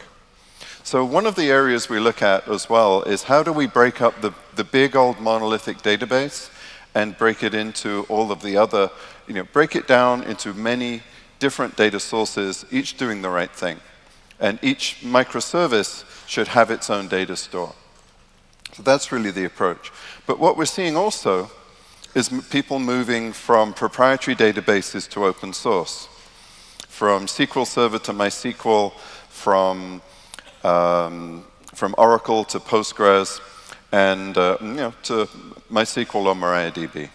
Speaker 4: So one of the areas we look at as well is how do we break up the big old monolithic database and break it into all of the other, break it down into many different data sources, each doing the right thing. And each microservice should have its own data store. So that's really the approach. But what we're seeing also is people moving from proprietary databases to open source, from SQL Server to MySQL, from Oracle to Postgres, and to MySQL or MariaDB.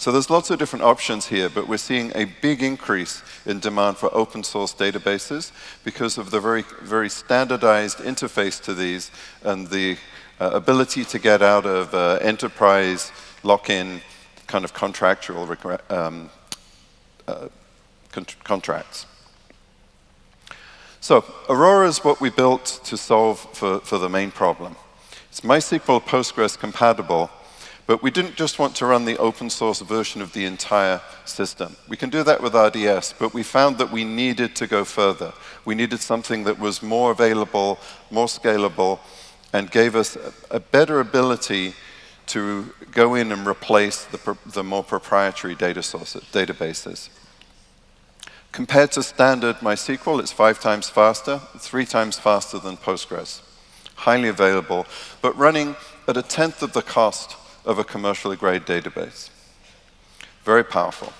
Speaker 4: So there's lots of different options here, but we're seeing a big increase in demand for open source databases because of the very, very standardized interface to these and the ability to get out of enterprise lock-in kind of contractual contracts. So Aurora is what we built to solve for the main problem. It's MySQL Postgres compatible, but we didn't just want to run the open source version of the entire system. We can do that with RDS, but we found that we needed to go further. We needed something that was more available, more scalable, and gave us a better ability to go in and replace the more proprietary databases. Compared to standard MySQL, it's 5 times faster, 3 times faster than Postgres. Highly available, but running at 1/10 of the cost of a commercially grade database. Very powerful.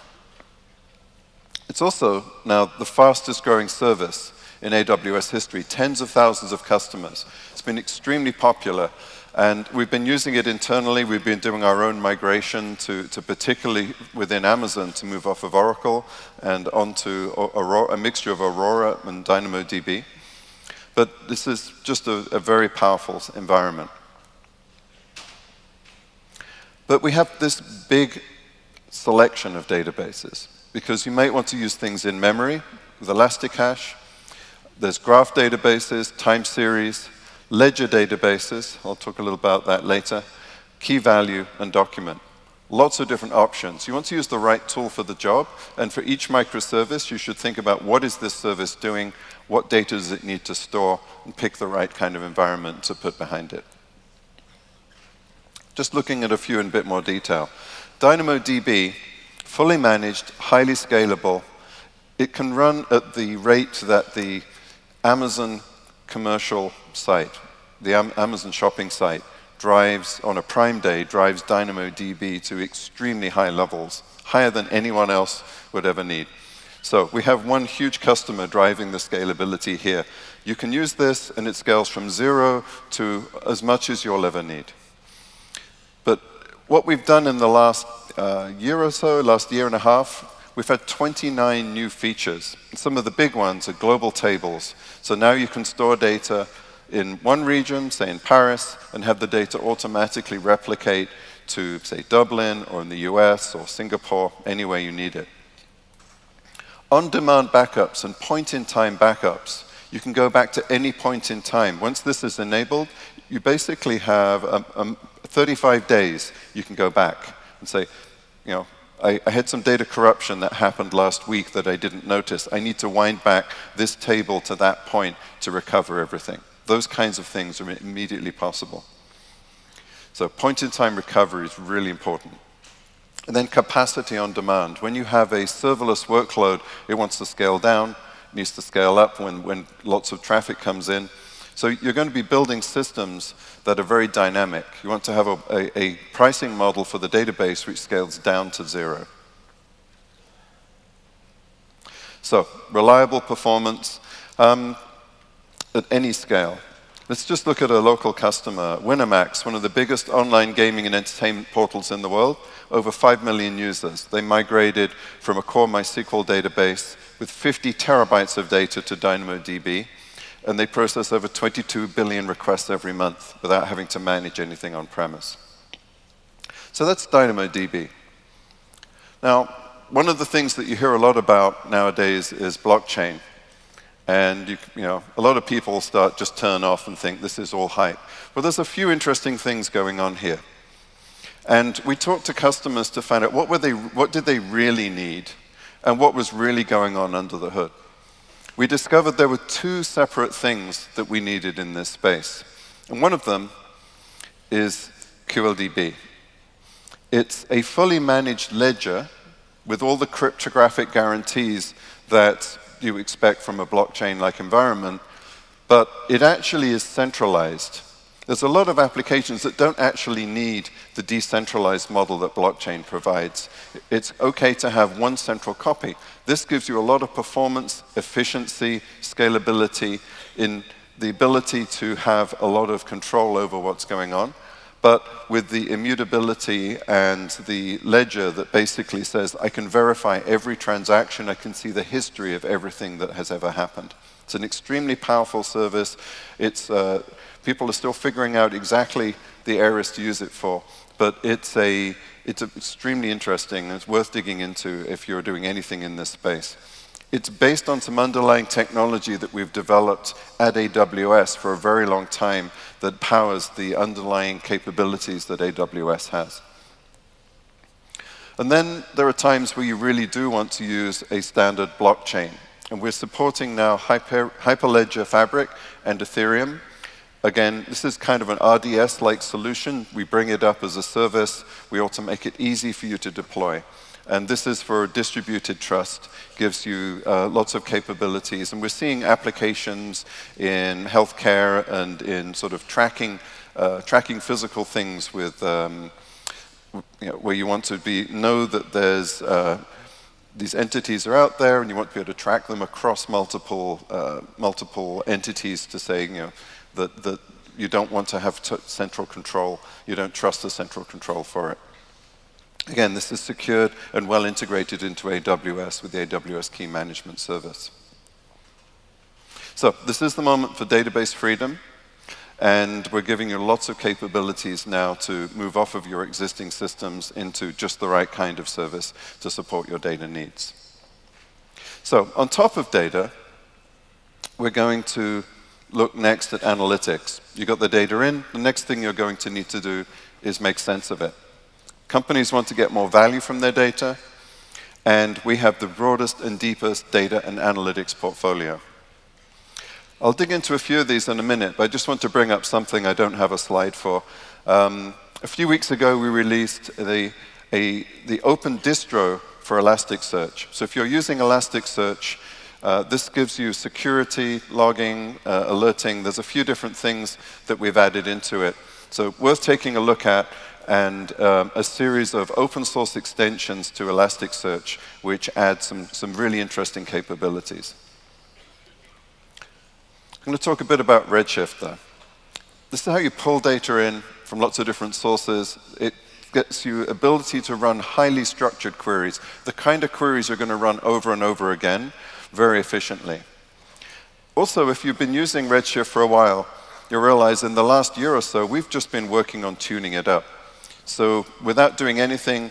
Speaker 4: It's also now the fastest growing service in AWS history, tens of thousands of customers. It's been extremely popular, and we've been using it internally. We've been doing our own migration to particularly within Amazon to move off of Oracle and onto Aurora, a mixture of Aurora and DynamoDB. But this is just a very powerful environment. But we have this big selection of databases, because you might want to use things in memory with Elasticache. There's graph databases, time series, ledger databases, I'll talk a little about that later, key value, and document. Lots of different options. You want to use the right tool for the job, and for each microservice, you should think about what is this service doing, what data does it need to store, and pick the right kind of environment to put behind it. Just looking at a few in a bit more detail. DynamoDB, fully managed, highly scalable. It can run at the rate that the Amazon commercial site, the Amazon shopping site, drives on a prime day, drives DynamoDB to extremely high levels, higher than anyone else would ever need. So we have one huge customer driving the scalability here. You can use this, and it scales from 0 to as much as you'll ever need. But what we've done in the last year or so, last year and a half, we've had 29 new features. Some of the big ones are global tables. So now you can store data in one region, say in Paris, and have the data automatically replicate to, say, Dublin, or in the US, or Singapore, anywhere you need it. On-demand backups and point-in-time backups, you can go back to any point in time. Once this is enabled, you basically have 35 days you can go back and say, you know, I had some data corruption that happened last week that I didn't notice. I need to wind back this table to that point to recover everything. Those kinds of things are immediately possible. So point-in-time recovery is really important. And then capacity on demand. When you have a serverless workload, it wants to scale down, it needs to scale up when lots of traffic comes in. So you're going to be building systems that are very dynamic. You want to have a pricing model for the database which scales down to 0. So reliable performance at any scale. Let's just look at a local customer, Winamax, one of the biggest online gaming and entertainment portals in the world, over 5 million users. They migrated from a core MySQL database with 50 terabytes of data to DynamoDB, and they process over 22 billion requests every month without having to manage anything on premise. So that's DynamoDB. Now, one of the things that you hear a lot about nowadays is blockchain. And you know, a lot of people just turn off and think this is all hype. Well, there's a few interesting things going on here. And we talked to customers to find out what did they really need and what was really going on under the hood. We discovered there were 2 separate things that we needed in this space. And one of them is QLDB. It's a fully managed ledger with all the cryptographic guarantees that you expect from a blockchain-like environment, but it actually is centralized. There's a lot of applications that don't actually need the decentralized model that blockchain provides. It's okay to have one central copy. This gives you a lot of performance, efficiency, scalability, in the ability to have a lot of control over what's going on, but with the immutability and the ledger that basically says, I can verify every transaction, I can see the history of everything that has ever happened. It's an extremely powerful service. People are still figuring out exactly the areas to use it for, but it's extremely interesting, and it's worth digging into if you're doing anything in this space. It's based on some underlying technology that we've developed at AWS for a very long time that powers the underlying capabilities that AWS has. And then there are times where you really do want to use a standard blockchain. And we're supporting now Hyperledger Fabric and Ethereum. Again, this is kind of an RDS-like solution. We bring it up as a service. We also make it easy for you to deploy. And this is for distributed trust, gives you lots of capabilities. And we're seeing applications in healthcare and in sort of tracking physical things with, where you want to know that there's these entities are out there, and you want to be able to track them across multiple entities to say, that you don't want to have central control. You don't trust the central control for it. Again, this is secured and well integrated into AWS with the AWS Key Management Service. So this is the moment for database freedom, and we're giving you lots of capabilities now to move off of your existing systems into just the right kind of service to support your data needs. So on top of data, we're going to look next at analytics. You got the data in, the next thing you're going to need to do is make sense of it. Companies want to get more value from their data, and we have the broadest and deepest data and analytics portfolio. I'll dig into a few of these in a minute, but I just want to bring up something I don't have a slide for. A few weeks ago, we released the open distro for Elasticsearch. So if you're using Elasticsearch, this gives you security, logging, alerting. There's a few different things that we've added into it. So worth taking a look at, and a series of open source extensions to Elasticsearch, which add some really interesting capabilities. I'm going to talk a bit about Redshift, though. This is how you pull data in from lots of different sources. It gets you ability to run highly structured queries, the kind of queries you're going to run over and over again very efficiently. Also, if you've been using Redshift for a while, you'll realize in the last year or so, we've just been working on tuning it up. So without doing anything,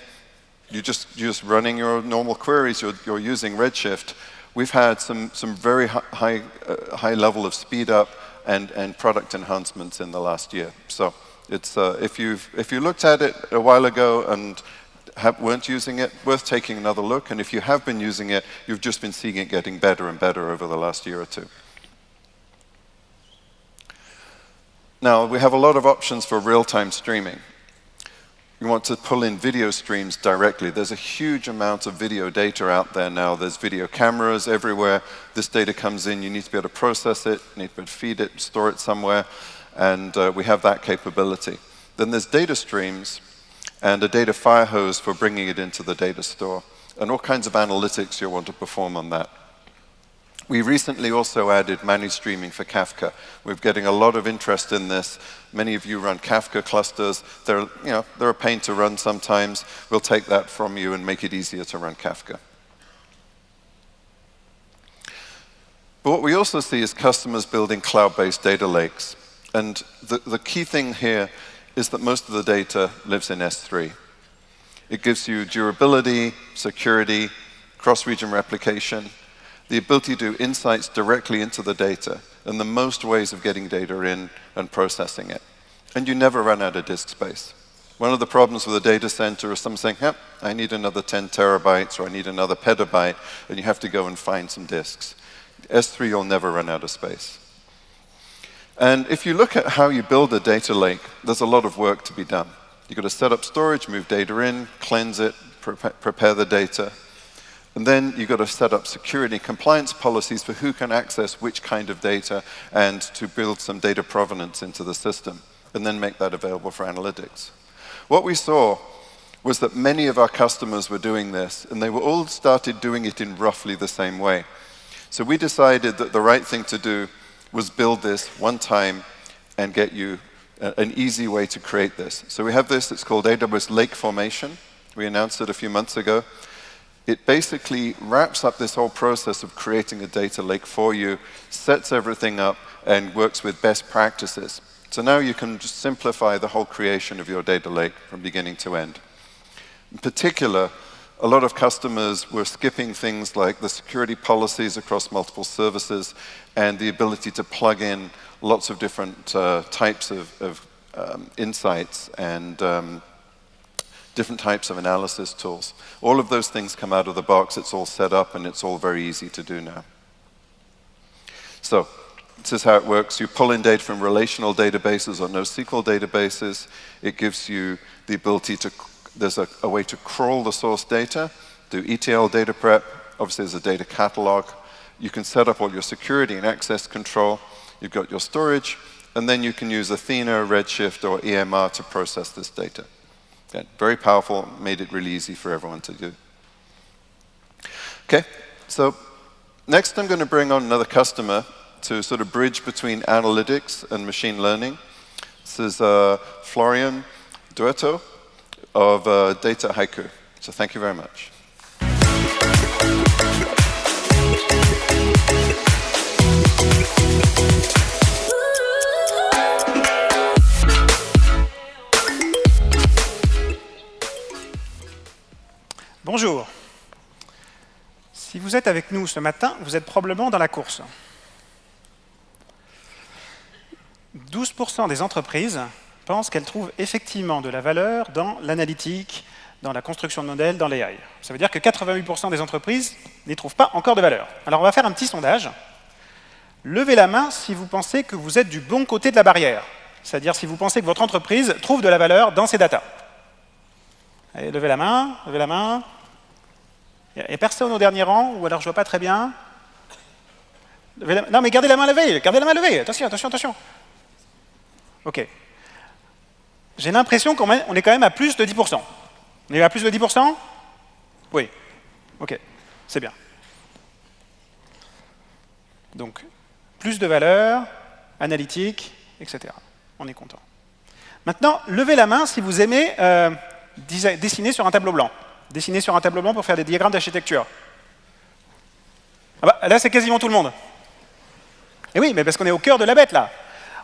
Speaker 4: you're just running your normal queries, you're using Redshift. We've had some very high level of speed up and product enhancements in the last year. So it's if you looked at it a while ago and weren't using it, worth taking another look. And if you have been using it, you've just been seeing it getting better and better over the last year or two. Now, we have a lot of options for real-time streaming. You want to pull in video streams directly. There's a huge amount of video data out there now. There's video cameras everywhere. This data comes in. You need to be able to process it. You need to be able to feed it, store it somewhere. And we have that capability. Then there's data streams and a data fire hose for bringing it into the data store, and all kinds of analytics you'll want to perform on that. We recently also added managed streaming for Kafka. We're getting a lot of interest in this. Many of you run Kafka clusters. They're a pain to run sometimes. We'll take that from you and make it easier to run Kafka. But what we also see is customers building cloud-based data lakes. And the key thing here is that most of the data lives in S3. It gives you durability, security, cross-region replication, the ability to do insights directly into the data, and the most ways of getting data in and processing it. And you never run out of disk space. One of the problems with a data center is someone saying, yep, I need another 10 terabytes, or I need another petabyte, and you have to go and find some disks. S3, you'll never run out of space. And if you look at how you build a data lake, there's a lot of work to be done. You've got to set up storage, move data in, cleanse it, prepare the data. And then you've got to set up security compliance policies for who can access which kind of data, and to build some data provenance into the system, and then make that available for analytics. What we saw was that many of our customers were doing this, and they were all started doing it in roughly the same way. So we decided that the right thing to do was build this one time and get you an easy way to create this. So we have this, it's called AWS Lake Formation. We announced it a few months ago. It basically wraps up this whole process of creating a data lake for you, sets everything up, and works with best practices. So now you can just simplify the whole creation of your data lake from beginning to end. In particular, a lot of customers were skipping things like the security policies across multiple services and the ability to plug in lots of different types of insights and different types of analysis tools. All of those things come out of the box. It's all set up, and it's all very easy to do now. So this is how it works. You pull in data from relational databases or NoSQL databases. It gives you the ability to, there's a way to crawl the source data, do ETL data prep. Obviously, there's a data catalog. You can set up all your security and access control. You've got your storage, and then you can use Athena, Redshift, or EMR to process this data. Okay, very powerful, made it really easy for everyone to do. Okay, so next I'm going to bring on another customer to sort of bridge between analytics and machine learning. This is Florian Duetto of Data Haiku. So thank you very much.
Speaker 8: Bonjour. Si vous êtes avec nous ce matin, vous êtes probablement dans la course. 12% des entreprises pensent qu'elles trouvent effectivement de la valeur dans l'analytique, dans la construction de modèles, dans l'AI. Ça veut dire que 88% des entreprises n'y trouvent pas encore de valeur. Alors on va faire un petit sondage. Levez la main si vous pensez que vous êtes du bon côté de la barrière. C'est-à-dire si vous pensez que votre entreprise trouve de la valeur dans ses datas. Allez, levez la main, levez la main. Il n'y a personne au dernier rang, ou alors je ne vois pas très bien. Non, mais gardez la main levée, gardez la main levée. Attention, attention, attention. OK. J'ai l'impression qu'on est quand même à plus de 10%. On est à plus de 10%? Oui. OK, c'est bien. Donc, plus de valeur, analytique, etc. On est content. Maintenant, levez la main si vous aimez dessiner sur un tableau blanc. Dessiner sur un tableau blanc pour faire des diagrammes d'architecture. Ah bah, là, c'est quasiment tout le monde. Et oui, mais parce qu'on est au cœur de la bête, là.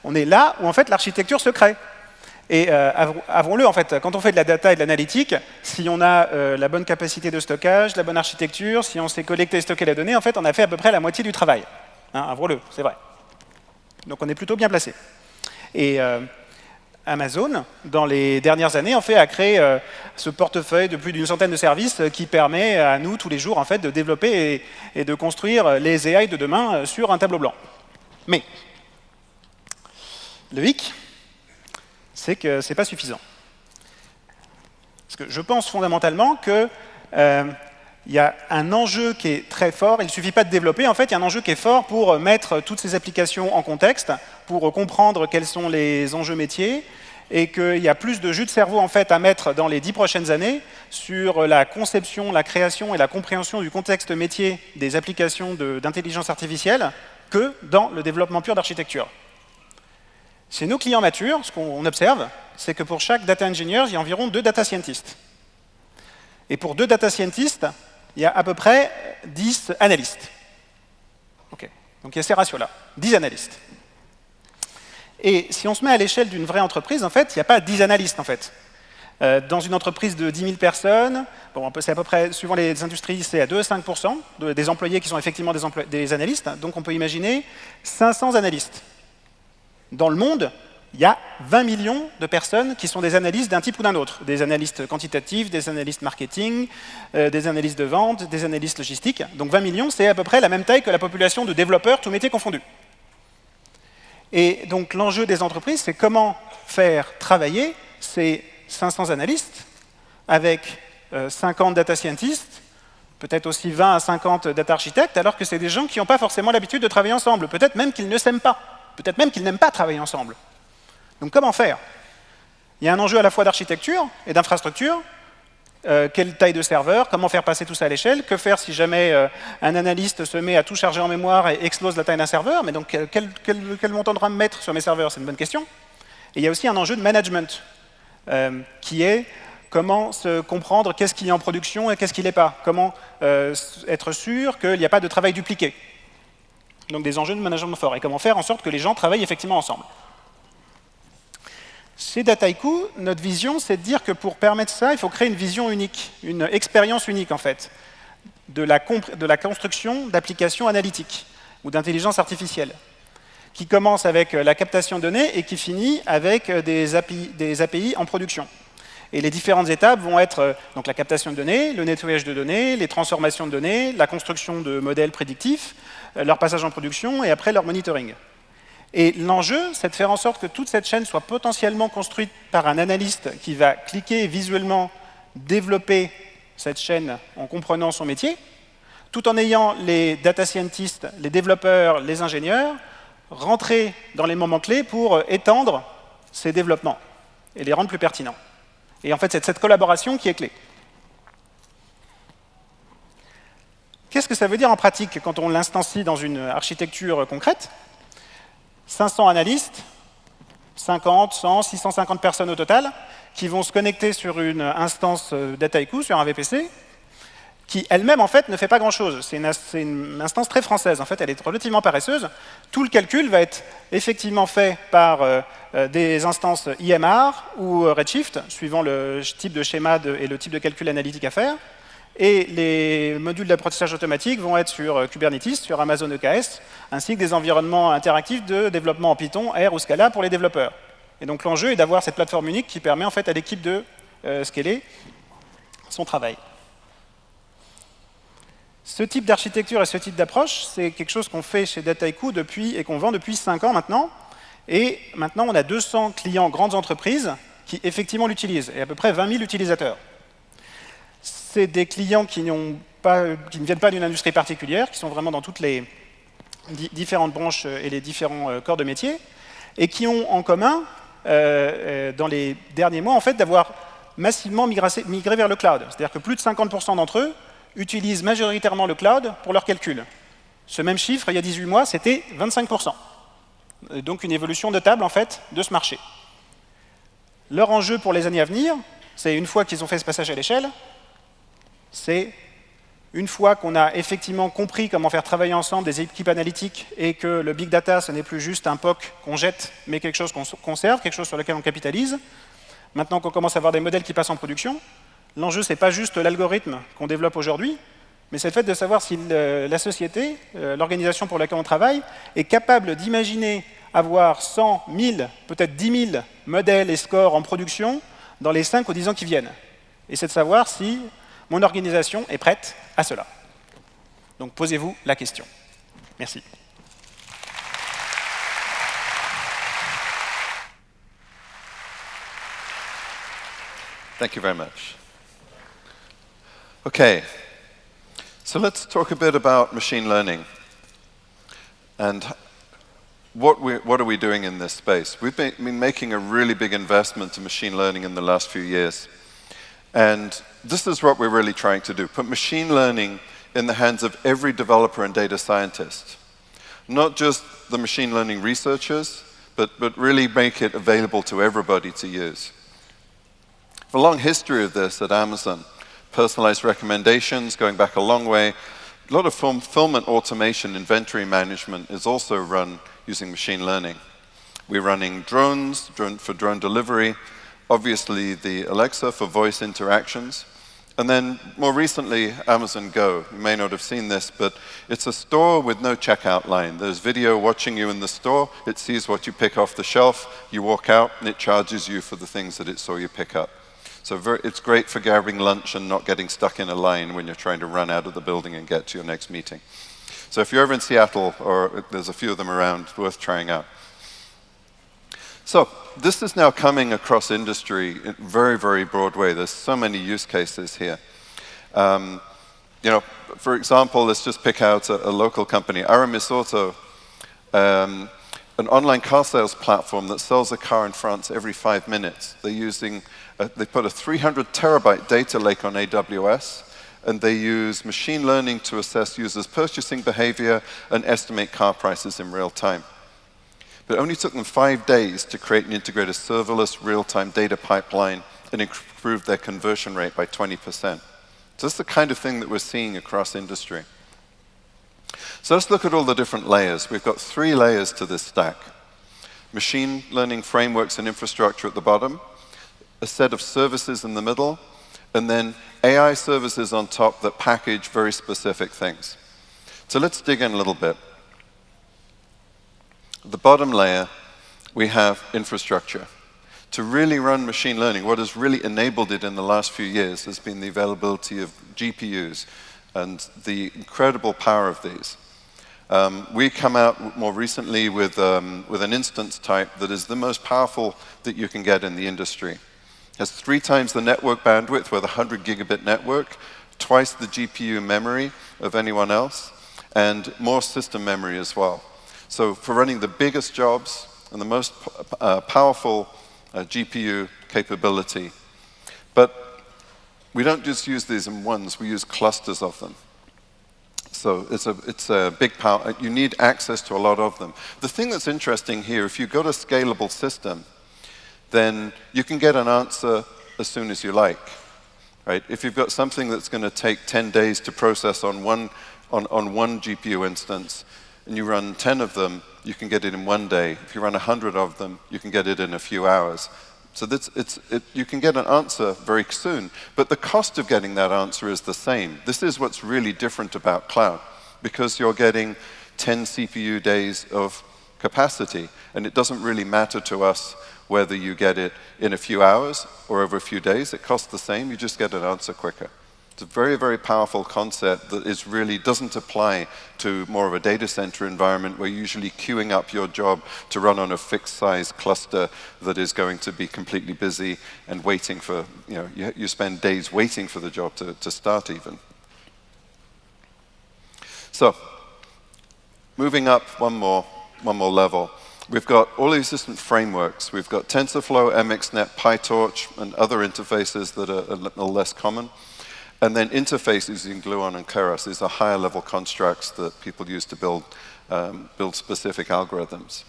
Speaker 8: On est là où, en fait, l'architecture se crée. Et avouons-le, en fait, quand on fait de la data et de l'analytique, si on a la bonne capacité de stockage, la bonne architecture, si on sait collecter et stocker les données, en fait, on a fait à peu près la moitié du travail. Hein, avouons-le, c'est vrai. Donc on est plutôt bien placé. Et Amazon, dans les dernières années, en fait, a créé ce portefeuille de plus d'une centaine de services qui permet à nous, tous les jours, en fait, de développer et de construire les AI de demain sur un tableau blanc. Mais le hic, c'est que ce n'est pas suffisant. Parce que je pense fondamentalement qu'il y a un enjeu qui est très fort. Il ne suffit pas de développer. En fait, il y a un enjeu qui est fort pour mettre toutes ces applications en contexte, pour comprendre quels sont les enjeux métiers, et qu'il y a plus de jus de cerveau en fait, à mettre dans les 10 prochaines années sur la conception, la création et la compréhension du contexte métier des applications d'intelligence artificielle que dans le développement pur d'architecture. Chez nos clients matures, ce qu'on observe, c'est que pour chaque data engineer, il y a environ 2 data scientists. Et pour 2 data scientists, il y a à peu près 10 analystes. Okay. Donc il y a ces ratios-là, 10 analystes. Et si on se met à l'échelle d'une vraie entreprise, en fait, il n'y a pas 10 analystes, en fait. Dans une entreprise de 10 000 personnes, bon, c'est à peu près, suivant les industries, c'est à 2 à 5% des employés qui sont effectivement des analystes. Donc on peut imaginer 500 analystes. Dans le monde, il y a 20 millions de personnes qui sont des analystes d'un type ou d'un autre. Des analystes quantitatifs, des analystes marketing, des analystes de vente, des analystes logistiques. Donc 20 millions, c'est à peu près la même taille que la population de développeurs, tous métiers confondus. Et donc l'enjeu des entreprises, c'est comment faire travailler ces 500 analystes avec 50 data scientists, peut-être aussi 20 à 50 data architectes, alors que c'est des gens qui n'ont pas forcément l'habitude de travailler ensemble. Peut-être même qu'ils ne s'aiment pas. Peut-être même qu'ils n'aiment pas travailler ensemble. Donc comment faire? Il y a un enjeu à la fois d'architecture et d'infrastructure. Quelle taille de serveur? Comment faire passer tout ça à l'échelle? Que faire si jamais un analyste se met à tout charger en mémoire et explose la taille d'un serveur? Mais donc quel montant de RAM mettre sur mes serveurs? C'est une bonne question. Et il y a aussi un enjeu de management qui est comment se comprendre qu'est-ce qui est en production et qu'est-ce qui ne l'est pas. Comment être sûr qu'il n'y a pas de travail dupliqué. Donc des enjeux de management forts. Et comment faire en sorte que les gens travaillent effectivement ensemble. Chez Dataiku, notre vision, c'est de dire que pour permettre ça, il faut créer une vision unique, une expérience unique, en fait, de la construction d'applications analytiques ou d'intelligence artificielle, qui commence avec la captation de données et qui finit avec des API en production. Et les différentes étapes vont être donc la captation de données, le nettoyage de données, les transformations de données, la construction de modèles prédictifs, leur passage en production et après leur monitoring. Et l'enjeu, c'est de faire en sorte que toute cette chaîne soit potentiellement construite par un analyste qui va cliquer visuellement, développer cette chaîne en comprenant son métier, tout en ayant les data scientists, les développeurs, les ingénieurs rentrer dans les moments clés pour étendre ces développements et les rendre plus pertinents. Et en fait, c'est cette collaboration qui est clé. Qu'est-ce que ça veut dire en pratique quand on l'instancie dans une architecture concrète? 500 analystes, 50, 100, 650 personnes au total, qui vont se connecter sur une instance Dataiku, sur un VPC, qui elle-même, en fait, ne fait pas grand-chose. C'est une instance très française. En fait, elle est relativement paresseuse. Tout le calcul va être effectivement fait par des instances IMR ou Redshift, suivant le type de schéma et le type de calcul analytique à faire. Et les modules d'apprentissage automatique vont être sur Kubernetes, sur Amazon EKS, ainsi que des environnements interactifs de développement en Python, R ou Scala pour les développeurs. Et donc l'enjeu est d'avoir cette plateforme unique qui permet en fait à l'équipe de scaler son travail. Ce type d'architecture et ce type d'approche, c'est quelque chose qu'on fait chez Dataiku et qu'on vend depuis 5 ans maintenant. Et maintenant, on a 200 clients grandes entreprises qui effectivement l'utilisent, et à peu près 20 000 utilisateurs. C'est des clients qui ne viennent pas d'une industrie particulière, qui sont vraiment dans toutes les différentes branches et les différents corps de métier, et qui ont en commun, dans les derniers mois, en fait, d'avoir massivement migré vers le cloud. C'est-à-dire que plus de 50% d'entre eux utilisent majoritairement le cloud pour leurs calculs. Ce même chiffre, il y a 18 mois, c'était 25%. Donc une évolution notable, en fait, de ce marché. Leur enjeu pour les années à venir, c'est une fois qu'ils ont fait ce passage à l'échelle, c'est une fois qu'on a effectivement compris comment faire travailler ensemble des équipes analytiques et que le big data, ce n'est plus juste un POC qu'on jette, mais quelque chose qu'on conserve, quelque chose sur lequel on capitalise. Maintenant qu'on commence à avoir des modèles qui passent en production, l'enjeu, ce n'est pas juste l'algorithme qu'on développe aujourd'hui, mais c'est le fait de savoir si la société, l'organisation pour laquelle on travaille, est capable d'imaginer avoir 100, 1000, peut-être 10 000 modèles et scores en production dans les 5 ou 10 ans qui viennent. Et c'est de savoir si mon organisation est prête à cela. Donc posez-vous la question. Merci.
Speaker 4: Thank you very much. Okay, so let's talk a bit about machine learning and what are we doing in this space. We've been making a really big investment in machine learning in the last few years. And this is what we're really trying to do, put machine learning in the hands of every developer and data scientist. Not just the machine learning researchers, but really make it available to everybody to use. A long history of this at Amazon. Personalized recommendations, going back a long way. A lot of fulfillment automation, inventory management is also run using machine learning. We're running drones for drone delivery, obviously the Alexa for voice interactions, and then more recently, Amazon Go. You may not have seen this, but it's a store with no checkout line. There's video watching you in the store. It sees what you pick off the shelf. You walk out, and it charges you for the things that it saw you pick up. So it's great for grabbing lunch and not getting stuck in a line when you're trying to run out of the building and get to your next meeting. So if you're ever in Seattle, or there's a few of them around, worth trying out. So this is now coming across industry in a very, very broad way. There's so many use cases here. For example, let's just pick out a local company, Aramis Auto, an online car sales platform that sells a car in France every 5 minutes. They put a 300 terabyte data lake on AWS, and they use machine learning to assess users' purchasing behavior and estimate car prices in real time. But it only took them 5 days to create and integrate a serverless real-time data pipeline and improve their conversion rate by 20%. So that's the kind of thing that we're seeing across industry. So let's look at all the different layers. We've got 3 layers to this stack. machine learning frameworks and infrastructure at the bottom, a set of services in the middle, and then AI services on top that package very specific things. So let's dig in a little bit. At the bottom layer, we have infrastructure. To really run machine learning, what has really enabled it in the last few years has been the availability of GPUs and the incredible power of these. We come out more recently with an instance type that is the most powerful that you can get in the industry. It has 3 times the network bandwidth with a 100 gigabit network, twice the GPU memory of anyone else, and more system memory as well. So for running the biggest jobs and the most powerful GPU capability. But we don't just use these in ones, we use clusters of them. So it's a big power. You need access to a lot of them. The thing that's interesting here, if you've got a scalable system, then you can get an answer as soon as you like. Right? If you've got something that's going to take 10 days to process on one GPU instance, and you run 10 of them, you can get it in 1 day. If you run 100 of them, you can get it in a few hours. So you can get an answer very soon, but the cost of getting that answer is the same. This is what's really different about cloud, because you're getting 10 CPU days of capacity, and it doesn't really matter to us whether you get it in a few hours or over a few days. It costs the same, you just get an answer quicker. It's a very, very powerful concept that is really doesn't apply to more of a data center environment where you're usually queuing up your job to run on a fixed size cluster that is going to be completely busy and waiting for, you spend days waiting for the job to start even. So, moving up one more level. We've got all these different frameworks. We've got TensorFlow, MXNet, PyTorch, and other interfaces that are a little less common. And then interfaces using Gluon and Keras. These are higher level constructs that people use to build specific algorithms.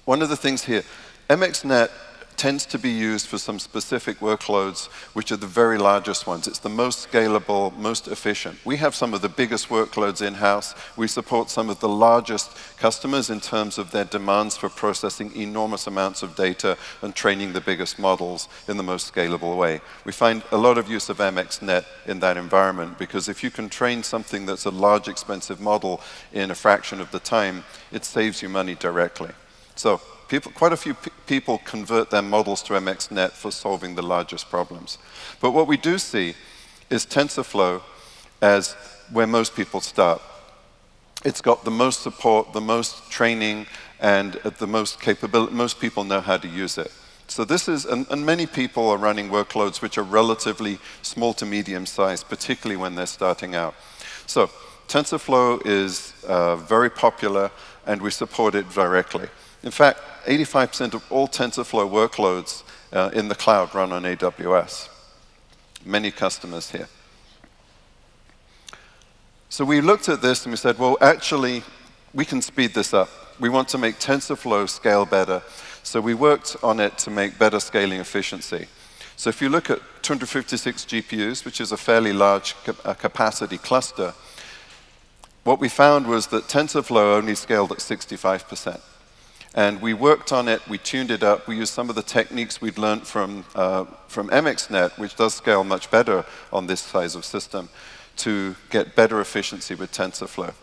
Speaker 4: One of the things here, MXNet tends to be used for some specific workloads, which are the very largest ones. It's the most scalable, most efficient. We have some of the biggest workloads in-house. We support some of the largest customers in terms of their demands for processing enormous amounts of data and training the biggest models in the most scalable way. We find a lot of use of MXNet in that environment, because if you can train something that's a large, expensive model in a fraction of the time, it saves you money directly. So quite a few people convert their models to MXNet for solving the largest problems. But what we do see is TensorFlow as where most people start. It's got the most support, the most training, and the most capability. Most people know how to use it. So this is, and many people are running workloads which are relatively small to medium sized, particularly when they're starting out. So TensorFlow is very popular, and we support it directly. In fact, 85% of all TensorFlow workloads in the cloud run on AWS. Many customers here. So we looked at this and we said, well, actually, we can speed this up. We want to make TensorFlow scale better. So we worked on it to make better scaling efficiency. So if you look at 256 GPUs, which is a fairly large capacity cluster, what we found was that TensorFlow only scaled at 65%. And we worked on it, we tuned it up, we used some of the techniques we'd learned from MXNet, which does scale much better on this size of system, to get better efficiency with TensorFlow.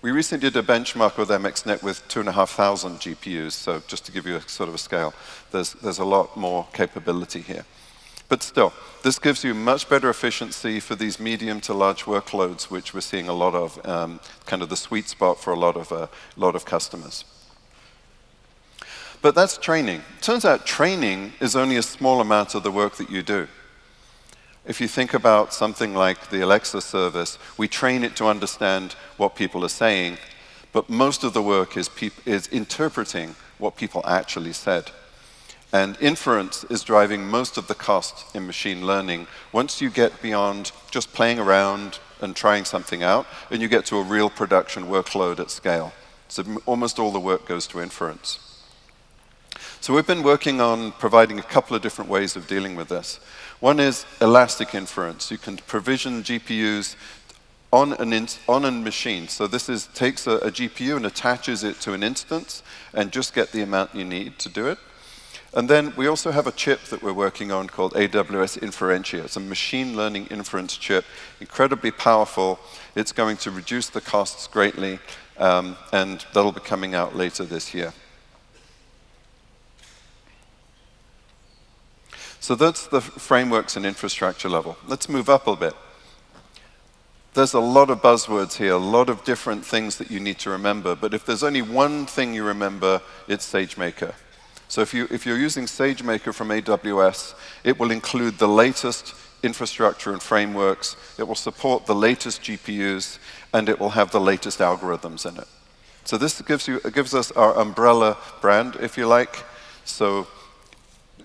Speaker 4: We recently did a benchmark with MXNet with 2,500 GPUs, so just to give you a sort of a scale, there's a lot more capability here. But still, this gives you much better efficiency for these medium to large workloads, which we're seeing a lot of, kind of the sweet spot for a lot of customers. But that's training. Turns out training is only a small amount of the work that you do. If you think about something like the Alexa service, we train it to understand what people are saying, but most of the work is interpreting what people actually said. And inference is driving most of the cost in machine learning. Once you get beyond just playing around and trying something out, and you get to a real production workload at scale. So almost all the work goes to inference. So we've been working on providing a couple of different ways of dealing with this. One is elastic inference. You can provision GPUs on a machine. So this takes a GPU and attaches it to an instance and just get the amount you need to do it. And then we also have a chip that we're working on called AWS Inferentia. It's a machine learning inference chip, incredibly powerful. It's going to reduce the costs greatly, and that'll be coming out later this year. So that's the frameworks and infrastructure level. Let's move up a bit. There's a lot of buzzwords here, a lot of different things that you need to remember, but if there's only one thing you remember, it's SageMaker. So if you're using SageMaker from AWS, it will include the latest infrastructure and frameworks, it will support the latest GPUs, and it will have the latest algorithms in it. So this gives us our umbrella brand, if you like. So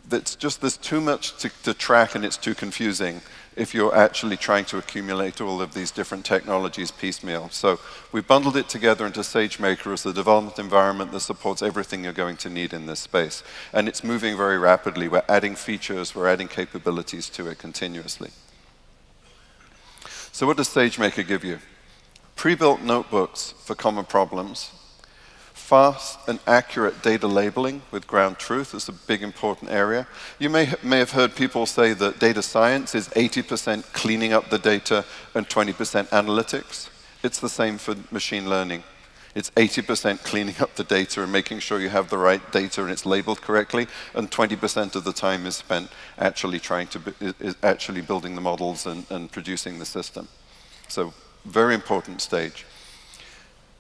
Speaker 4: there's too much to track, and it's too confusing if you're actually trying to accumulate all of these different technologies piecemeal. So we bundled it together into SageMaker as the development environment that supports everything you're going to need in this space. And it's moving very rapidly. We're adding features, we're adding capabilities to it continuously. So what does SageMaker give you? Pre-built notebooks for common problems, fast and accurate data labeling with ground truth is a big important area. You may have heard people say that data science is 80% cleaning up the data and 20% analytics. It's the same for machine learning. It's 80% cleaning up the data and making sure you have the right data and it's labeled correctly, and 20% of the time is spent actually actually building the models and producing the system. So very important stage.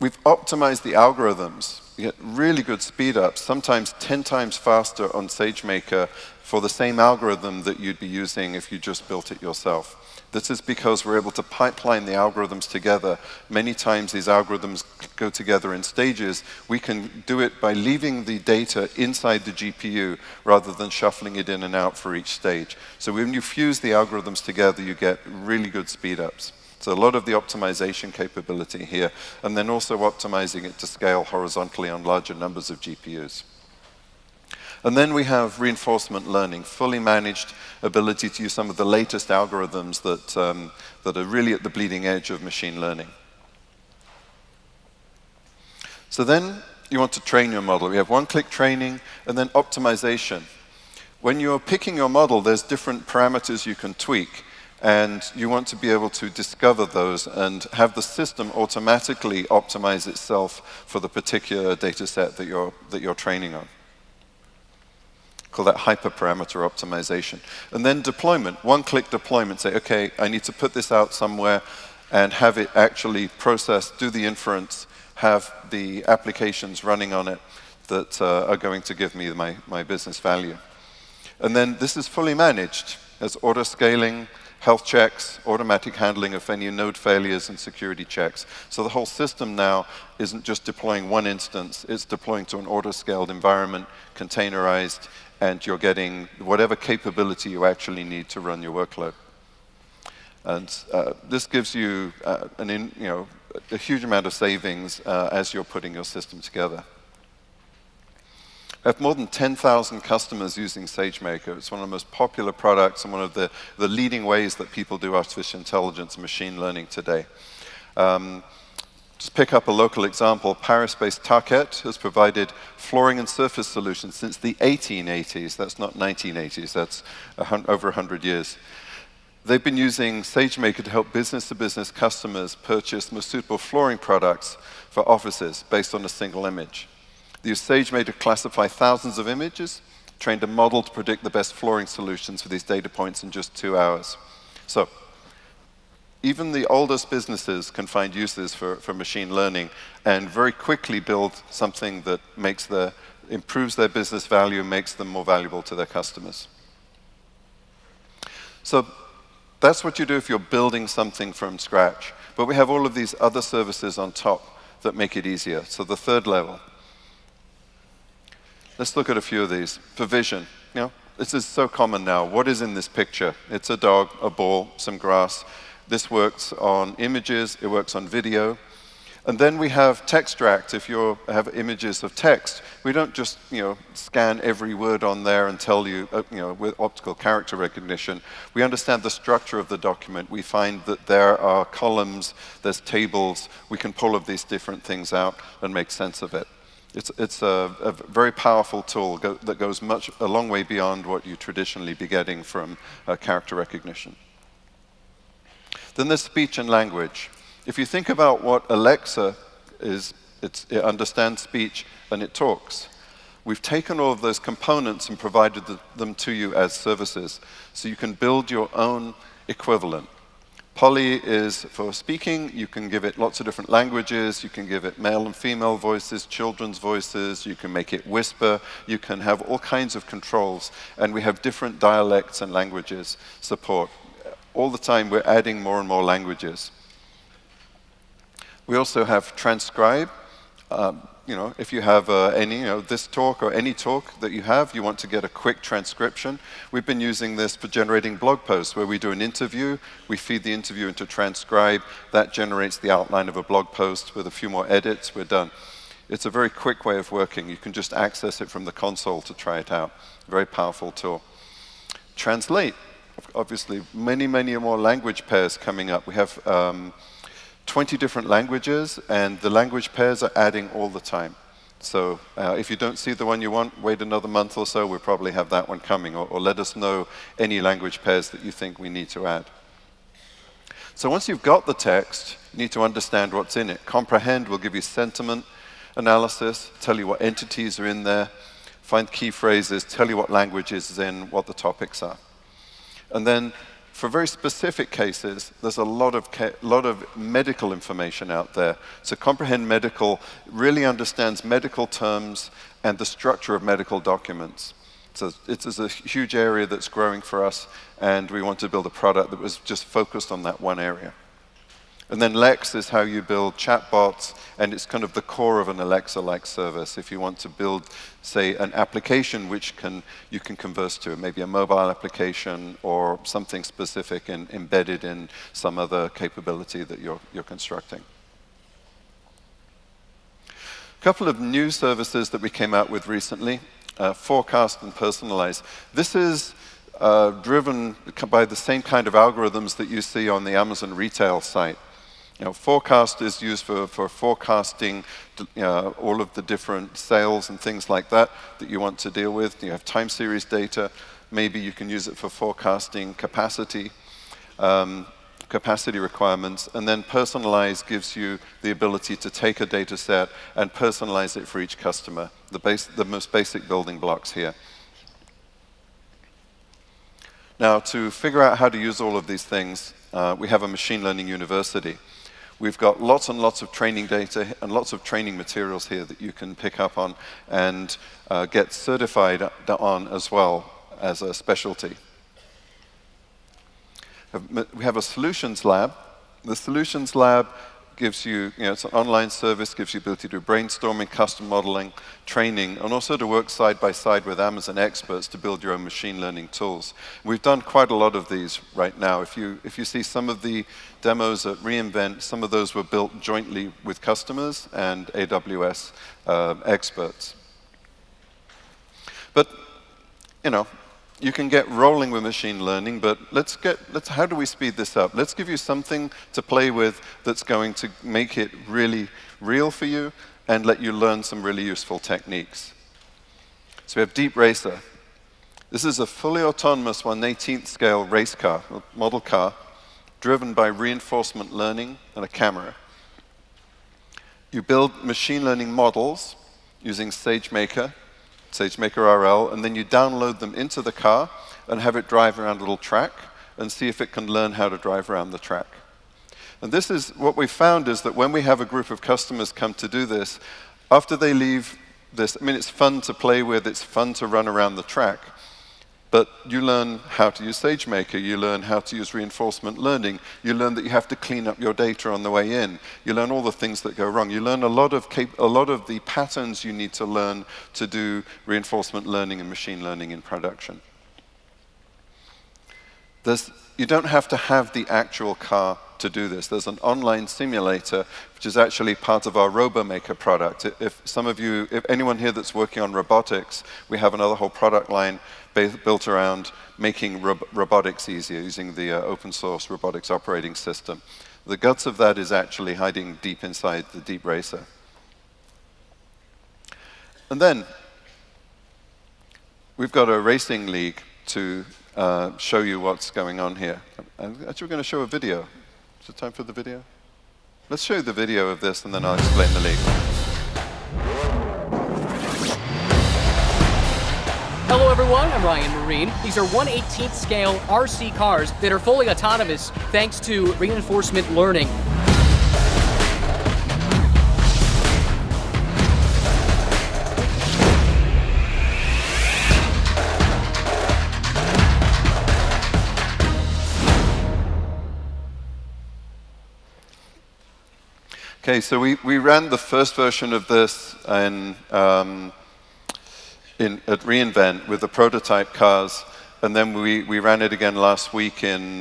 Speaker 4: We've optimized the algorithms. You get really good speed ups, sometimes 10 times faster on SageMaker for the same algorithm that you'd be using if you just built it yourself. This is because we're able to pipeline the algorithms together. Many times these algorithms go together in stages. We can do it by leaving the data inside the GPU rather than shuffling it in and out for each stage. So when you fuse the algorithms together, you get really good speed ups. So a lot of the optimization capability here, and then also optimizing it to scale horizontally on larger numbers of GPUs. And then we have reinforcement learning, fully managed ability to use some of the latest algorithms that are really at the bleeding edge of machine learning. So then you want to train your model. We have one-click training and then optimization. When you're picking your model, there's different parameters you can tweak. And you want to be able to discover those and have the system automatically optimize itself for the particular data set that you're training on. Call that hyperparameter optimization. And then deployment, one-click deployment. Say, okay, I need to put this out somewhere and have it actually process, do the inference, have the applications running on it that are going to give me my business value. And then this is fully managed as auto scaling, health checks, automatic handling of any node failures, and security checks. So the whole system now isn't just deploying one instance, it's deploying to an auto-scaled environment, containerized, and you're getting whatever capability you actually need to run your workload. And this gives you a huge amount of savings as you're putting your system together. I have more than 10,000 customers using SageMaker. It's one of the most popular products and one of the leading ways that people do artificial intelligence and machine learning today. Just pick up a local example. Paris-based Tarkett has provided flooring and surface solutions since the 1880s. That's not 1980s, that's over 100 years. They've been using SageMaker to help business-to-business customers purchase the most suitable flooring products for offices based on a single image. They use SageMaker to classify thousands of images, trained a model to predict the best flooring solutions for these data points in just 2 hours. So even the oldest businesses can find uses for machine learning and very quickly build something that improves their business value and makes them more valuable to their customers. So that's what you do if you're building something from scratch. But we have all of these other services on top that make it easier. So the third level. Let's look at a few of these. For vision, this is so common now. What is in this picture? It's a dog, a ball, some grass. This works on images, it works on video. And then we have Textract. If you have images of text, we don't just scan every word on there and tell you, with optical character recognition. We understand the structure of the document. We find that there are columns, there's tables. We can pull all of these different things out and make sense of it. It's a very powerful tool that goes a long way beyond what you traditionally be getting from character recognition. Then there's speech and language. If you think about what Alexa is, it understands speech and it talks. We've taken all of those components and provided them to you as services, so you can build your own equivalent. Polly is for speaking. You can give it lots of different languages. You can give it male and female voices, children's voices. You can make it whisper. You can have all kinds of controls. And we have different dialects and languages support. All the time, we're adding more and more languages. We also have transcribe. If you have this talk or any talk that you want to get a quick transcription, we've been using this for generating blog posts where we do an interview, we feed the interview into transcribe, that generates the outline of a blog post with a few more edits, we're done. It's a very quick way of working. You can just access it from the console to try it out. Very powerful tool. Translate. Obviously, many more language pairs coming up. We have 20 different languages, and the language pairs are adding all the time. So if you don't see the one you want, wait another month or so, we'll probably have that one coming, or let us know any language pairs that you think we need to add. So once you've got the text, you need to understand what's in it. Comprehend will give you sentiment analysis, tell you what entities are in there, find key phrases, tell you what language is in, what the topics are. And then for very specific cases, there's a lot of medical information out there. So Comprehend Medical really understands medical terms and the structure of medical documents. So it's a huge area that's growing for us, and we want to build a product that was just focused on that one area. And then Lex is how you build chatbots, and it's kind of the core of an Alexa-like service. If you want to build, say, an application which you can converse to, maybe a mobile application or something specific and embedded in some other capability that you're constructing. A couple of new services that we came out with recently, Forecast and Personalize. This is driven by the same kind of algorithms that you see on the Amazon retail site. Forecast is used for forecasting all of the different sales and things like that you want to deal with. You have time series data. Maybe you can use it for forecasting capacity requirements. And then Personalize gives you the ability to take a data set and personalize it for each customer, the most basic building blocks here. Now, to figure out how to use all of these things, we have a machine learning university. We've got lots and lots of training data and lots of training materials here that you can pick up on and get certified on as well as a specialty. We have a solutions lab. The solutions lab gives you, it's an online service, gives you the ability to do brainstorming, custom modeling, training, and also to work side by side with Amazon experts to build your own machine learning tools. We've done quite a lot of these right now. If you see some of the demos at reInvent, some of those were built jointly with customers and AWS experts. But, you can get rolling with machine learning, but how do we speed this up? Let's give you something to play with that's going to make it really real for you and let you learn some really useful techniques. So we have Deep Racer. This is a fully autonomous 1/18th scale race car, a model car, driven by reinforcement learning and a camera. You build machine learning models using SageMaker RL, and then you download them into the car and have it drive around a little track and see if it can learn how to drive around the track. And this is what we found is that when we have a group of customers come to do this, after they leave this, it's fun to play with, it's fun to run around the track, but you learn how to use SageMaker, you learn how to use reinforcement learning, you learn that you have to clean up your data on the way in, you learn all the things that go wrong, you learn a lot of the patterns you need to learn to do reinforcement learning and machine learning in production. You don't have to have the actual car to do this. There's an online simulator, which is actually part of our RoboMaker product. If anyone here that's working on robotics, we have another whole product line built around making robotics easier using the open source robotics operating system. The guts of that is actually hiding deep inside the Deep Racer. And then we've got a racing league to show you what's going on here. Actually, we're going to show a video. Is it time for the video? Let's show you the video of this, and then I'll explain the league.
Speaker 9: Hello everyone, I'm Ryan Marine. These are 1/18th scale RC cars that are fully autonomous thanks to reinforcement learning.
Speaker 4: Okay, so we ran the first version of this at reInvent with the prototype cars, and then we ran it again last week in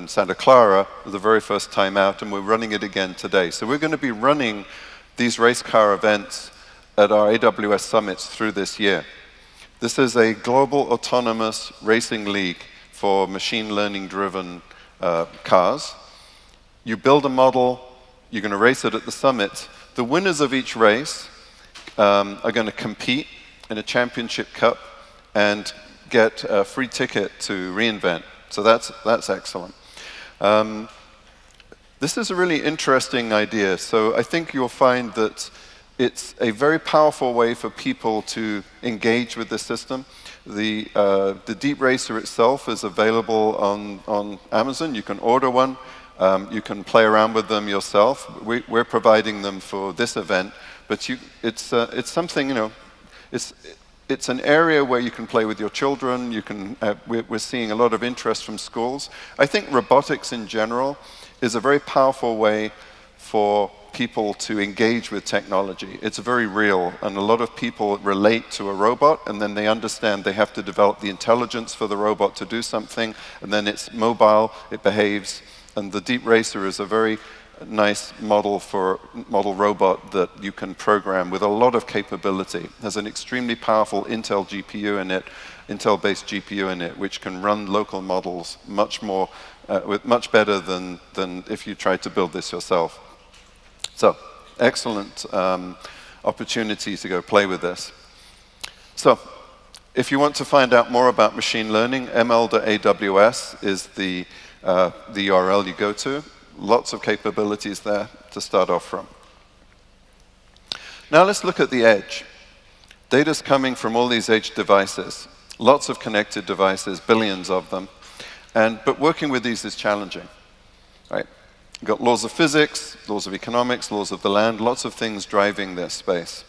Speaker 4: Santa Clara, the very first time out, and we're running it again today. So we're going to be running these race car events at our AWS summits through this year. This is a global autonomous racing league for machine learning driven cars. You build a model, you're going to race it at the summit. The winners of each race are going to compete in a championship cup and get a free ticket to reInvent. So that's excellent. This is a really interesting idea. So I think you'll find that it's a very powerful way for people to engage with the system. The Deep Racer itself is available on Amazon. You can order one. You can play around with them yourself. We're providing them for this event, but it's something, you know, it's an area where you can play with your children. You can. We're seeing a lot of interest from schools. I think robotics in general is a very powerful way for people to engage with technology. It's very real, and a lot of people relate to a robot, and then they understand they have to develop the intelligence for the robot to do something, and then it's mobile, it behaves. And the Deep Racer is a very nice model robot that you can program with a lot of capability. It has an extremely powerful Intel GPU in it, Intel-based GPU in it, which can run local models much better than if you tried to build this yourself. So, excellent opportunity to go play with this. So, if you want to find out more about machine learning, ml.aws is the URL you go to. Lots of capabilities there to start off from. Now let's look at the edge. Data's coming from all these edge devices. Lots of connected devices, billions of them. But working with these is challenging. Right? You've got laws of physics, laws of economics, laws of the land, lots of things driving this space.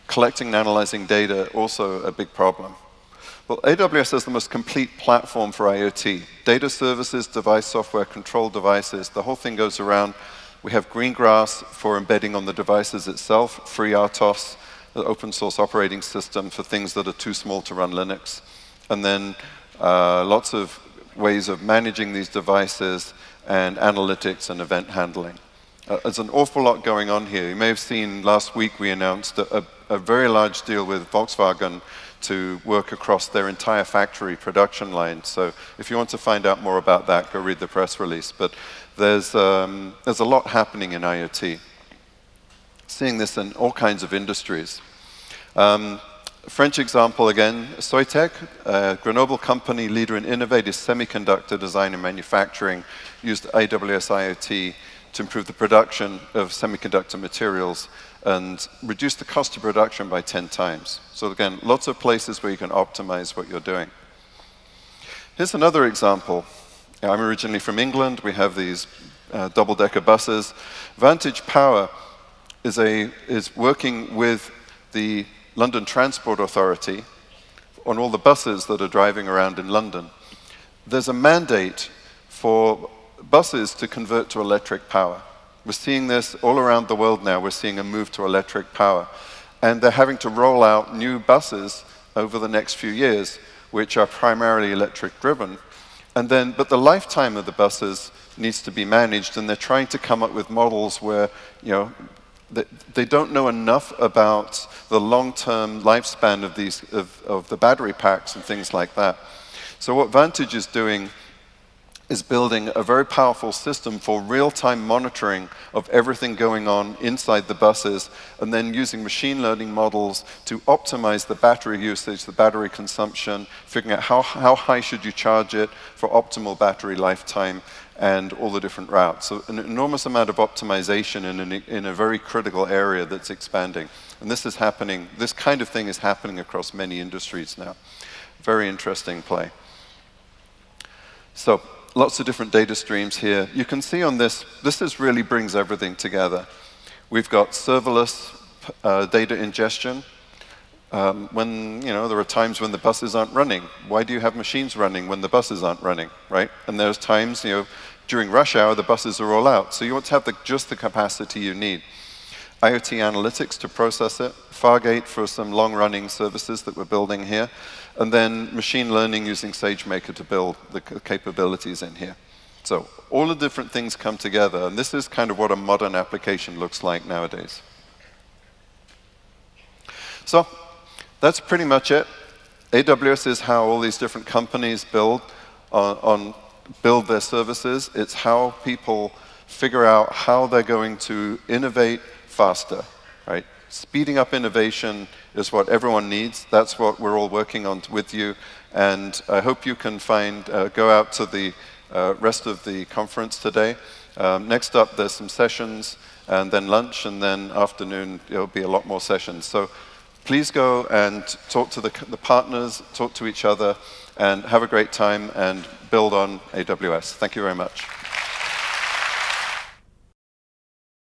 Speaker 4: Collecting and analyzing data, also a big problem. Well, AWS is the most complete platform for IoT. Data services, device software, control devices, the whole thing goes around. We have Greengrass for embedding on the devices itself, FreeRTOS, the open source operating system for things that are too small to run Linux. And then lots of ways of managing these devices and analytics and event handling. There's an awful lot going on here. You may have seen last week we announced a very large deal with Volkswagen to work across their entire factory production line. So if you want to find out more about that, go read the press release. But there's a lot happening in IoT. Seeing this in all kinds of industries. French example again, Soitec, a Grenoble company, leader in innovative semiconductor design and manufacturing, used AWS IoT to improve the production of semiconductor materials and reduce the cost of production by 10 times. So again, lots of places where you can optimize what you're doing. Here's another example. I'm originally from England. We have these double-decker buses. Vantage Power is working with the London Transport Authority on all the buses that are driving around in London. There's a mandate for buses to convert to electric power. We're seeing this all around the world now. We're seeing a move to electric power. And they're having to roll out new buses over the next few years, which are primarily electric driven. But the lifetime of the buses needs to be managed, and they're trying to come up with models where, they don't know enough about the long-term lifespan of the battery packs and things like that. So what Vantage is doing is building a very powerful system for real-time monitoring of everything going on inside the buses, and then using machine learning models to optimize the battery usage, the battery consumption, figuring out how high should you charge it for optimal battery lifetime, and all the different routes. So an enormous amount of optimization in a very critical area that's expanding. And this is happening, this kind of thing is happening across many industries now. Very interesting play. So lots of different data streams here. You can see on this really brings everything together. We've got serverless data ingestion. There are times when the buses aren't running. Why do you have machines running when the buses aren't running, right? And there's times, during rush hour, the buses are all out. So you want to have just the capacity you need. IoT analytics to process it, Fargate for some long-running services that we're building here, and then machine learning using SageMaker to build the capabilities in here. So all the different things come together, and this is kind of what a modern application looks like nowadays. So that's pretty much it. AWS is how all these different companies build their services. It's how people figure out how they're going to innovate faster, right? Speeding up innovation is what everyone needs. That's what we're all working on with you. And I hope you can go out to the rest of the conference today. Next up, there's some sessions, and then lunch, and then afternoon, there'll be a lot more sessions. So please go and talk to the partners, talk to each other, and have a great time and build on AWS. Thank you very much.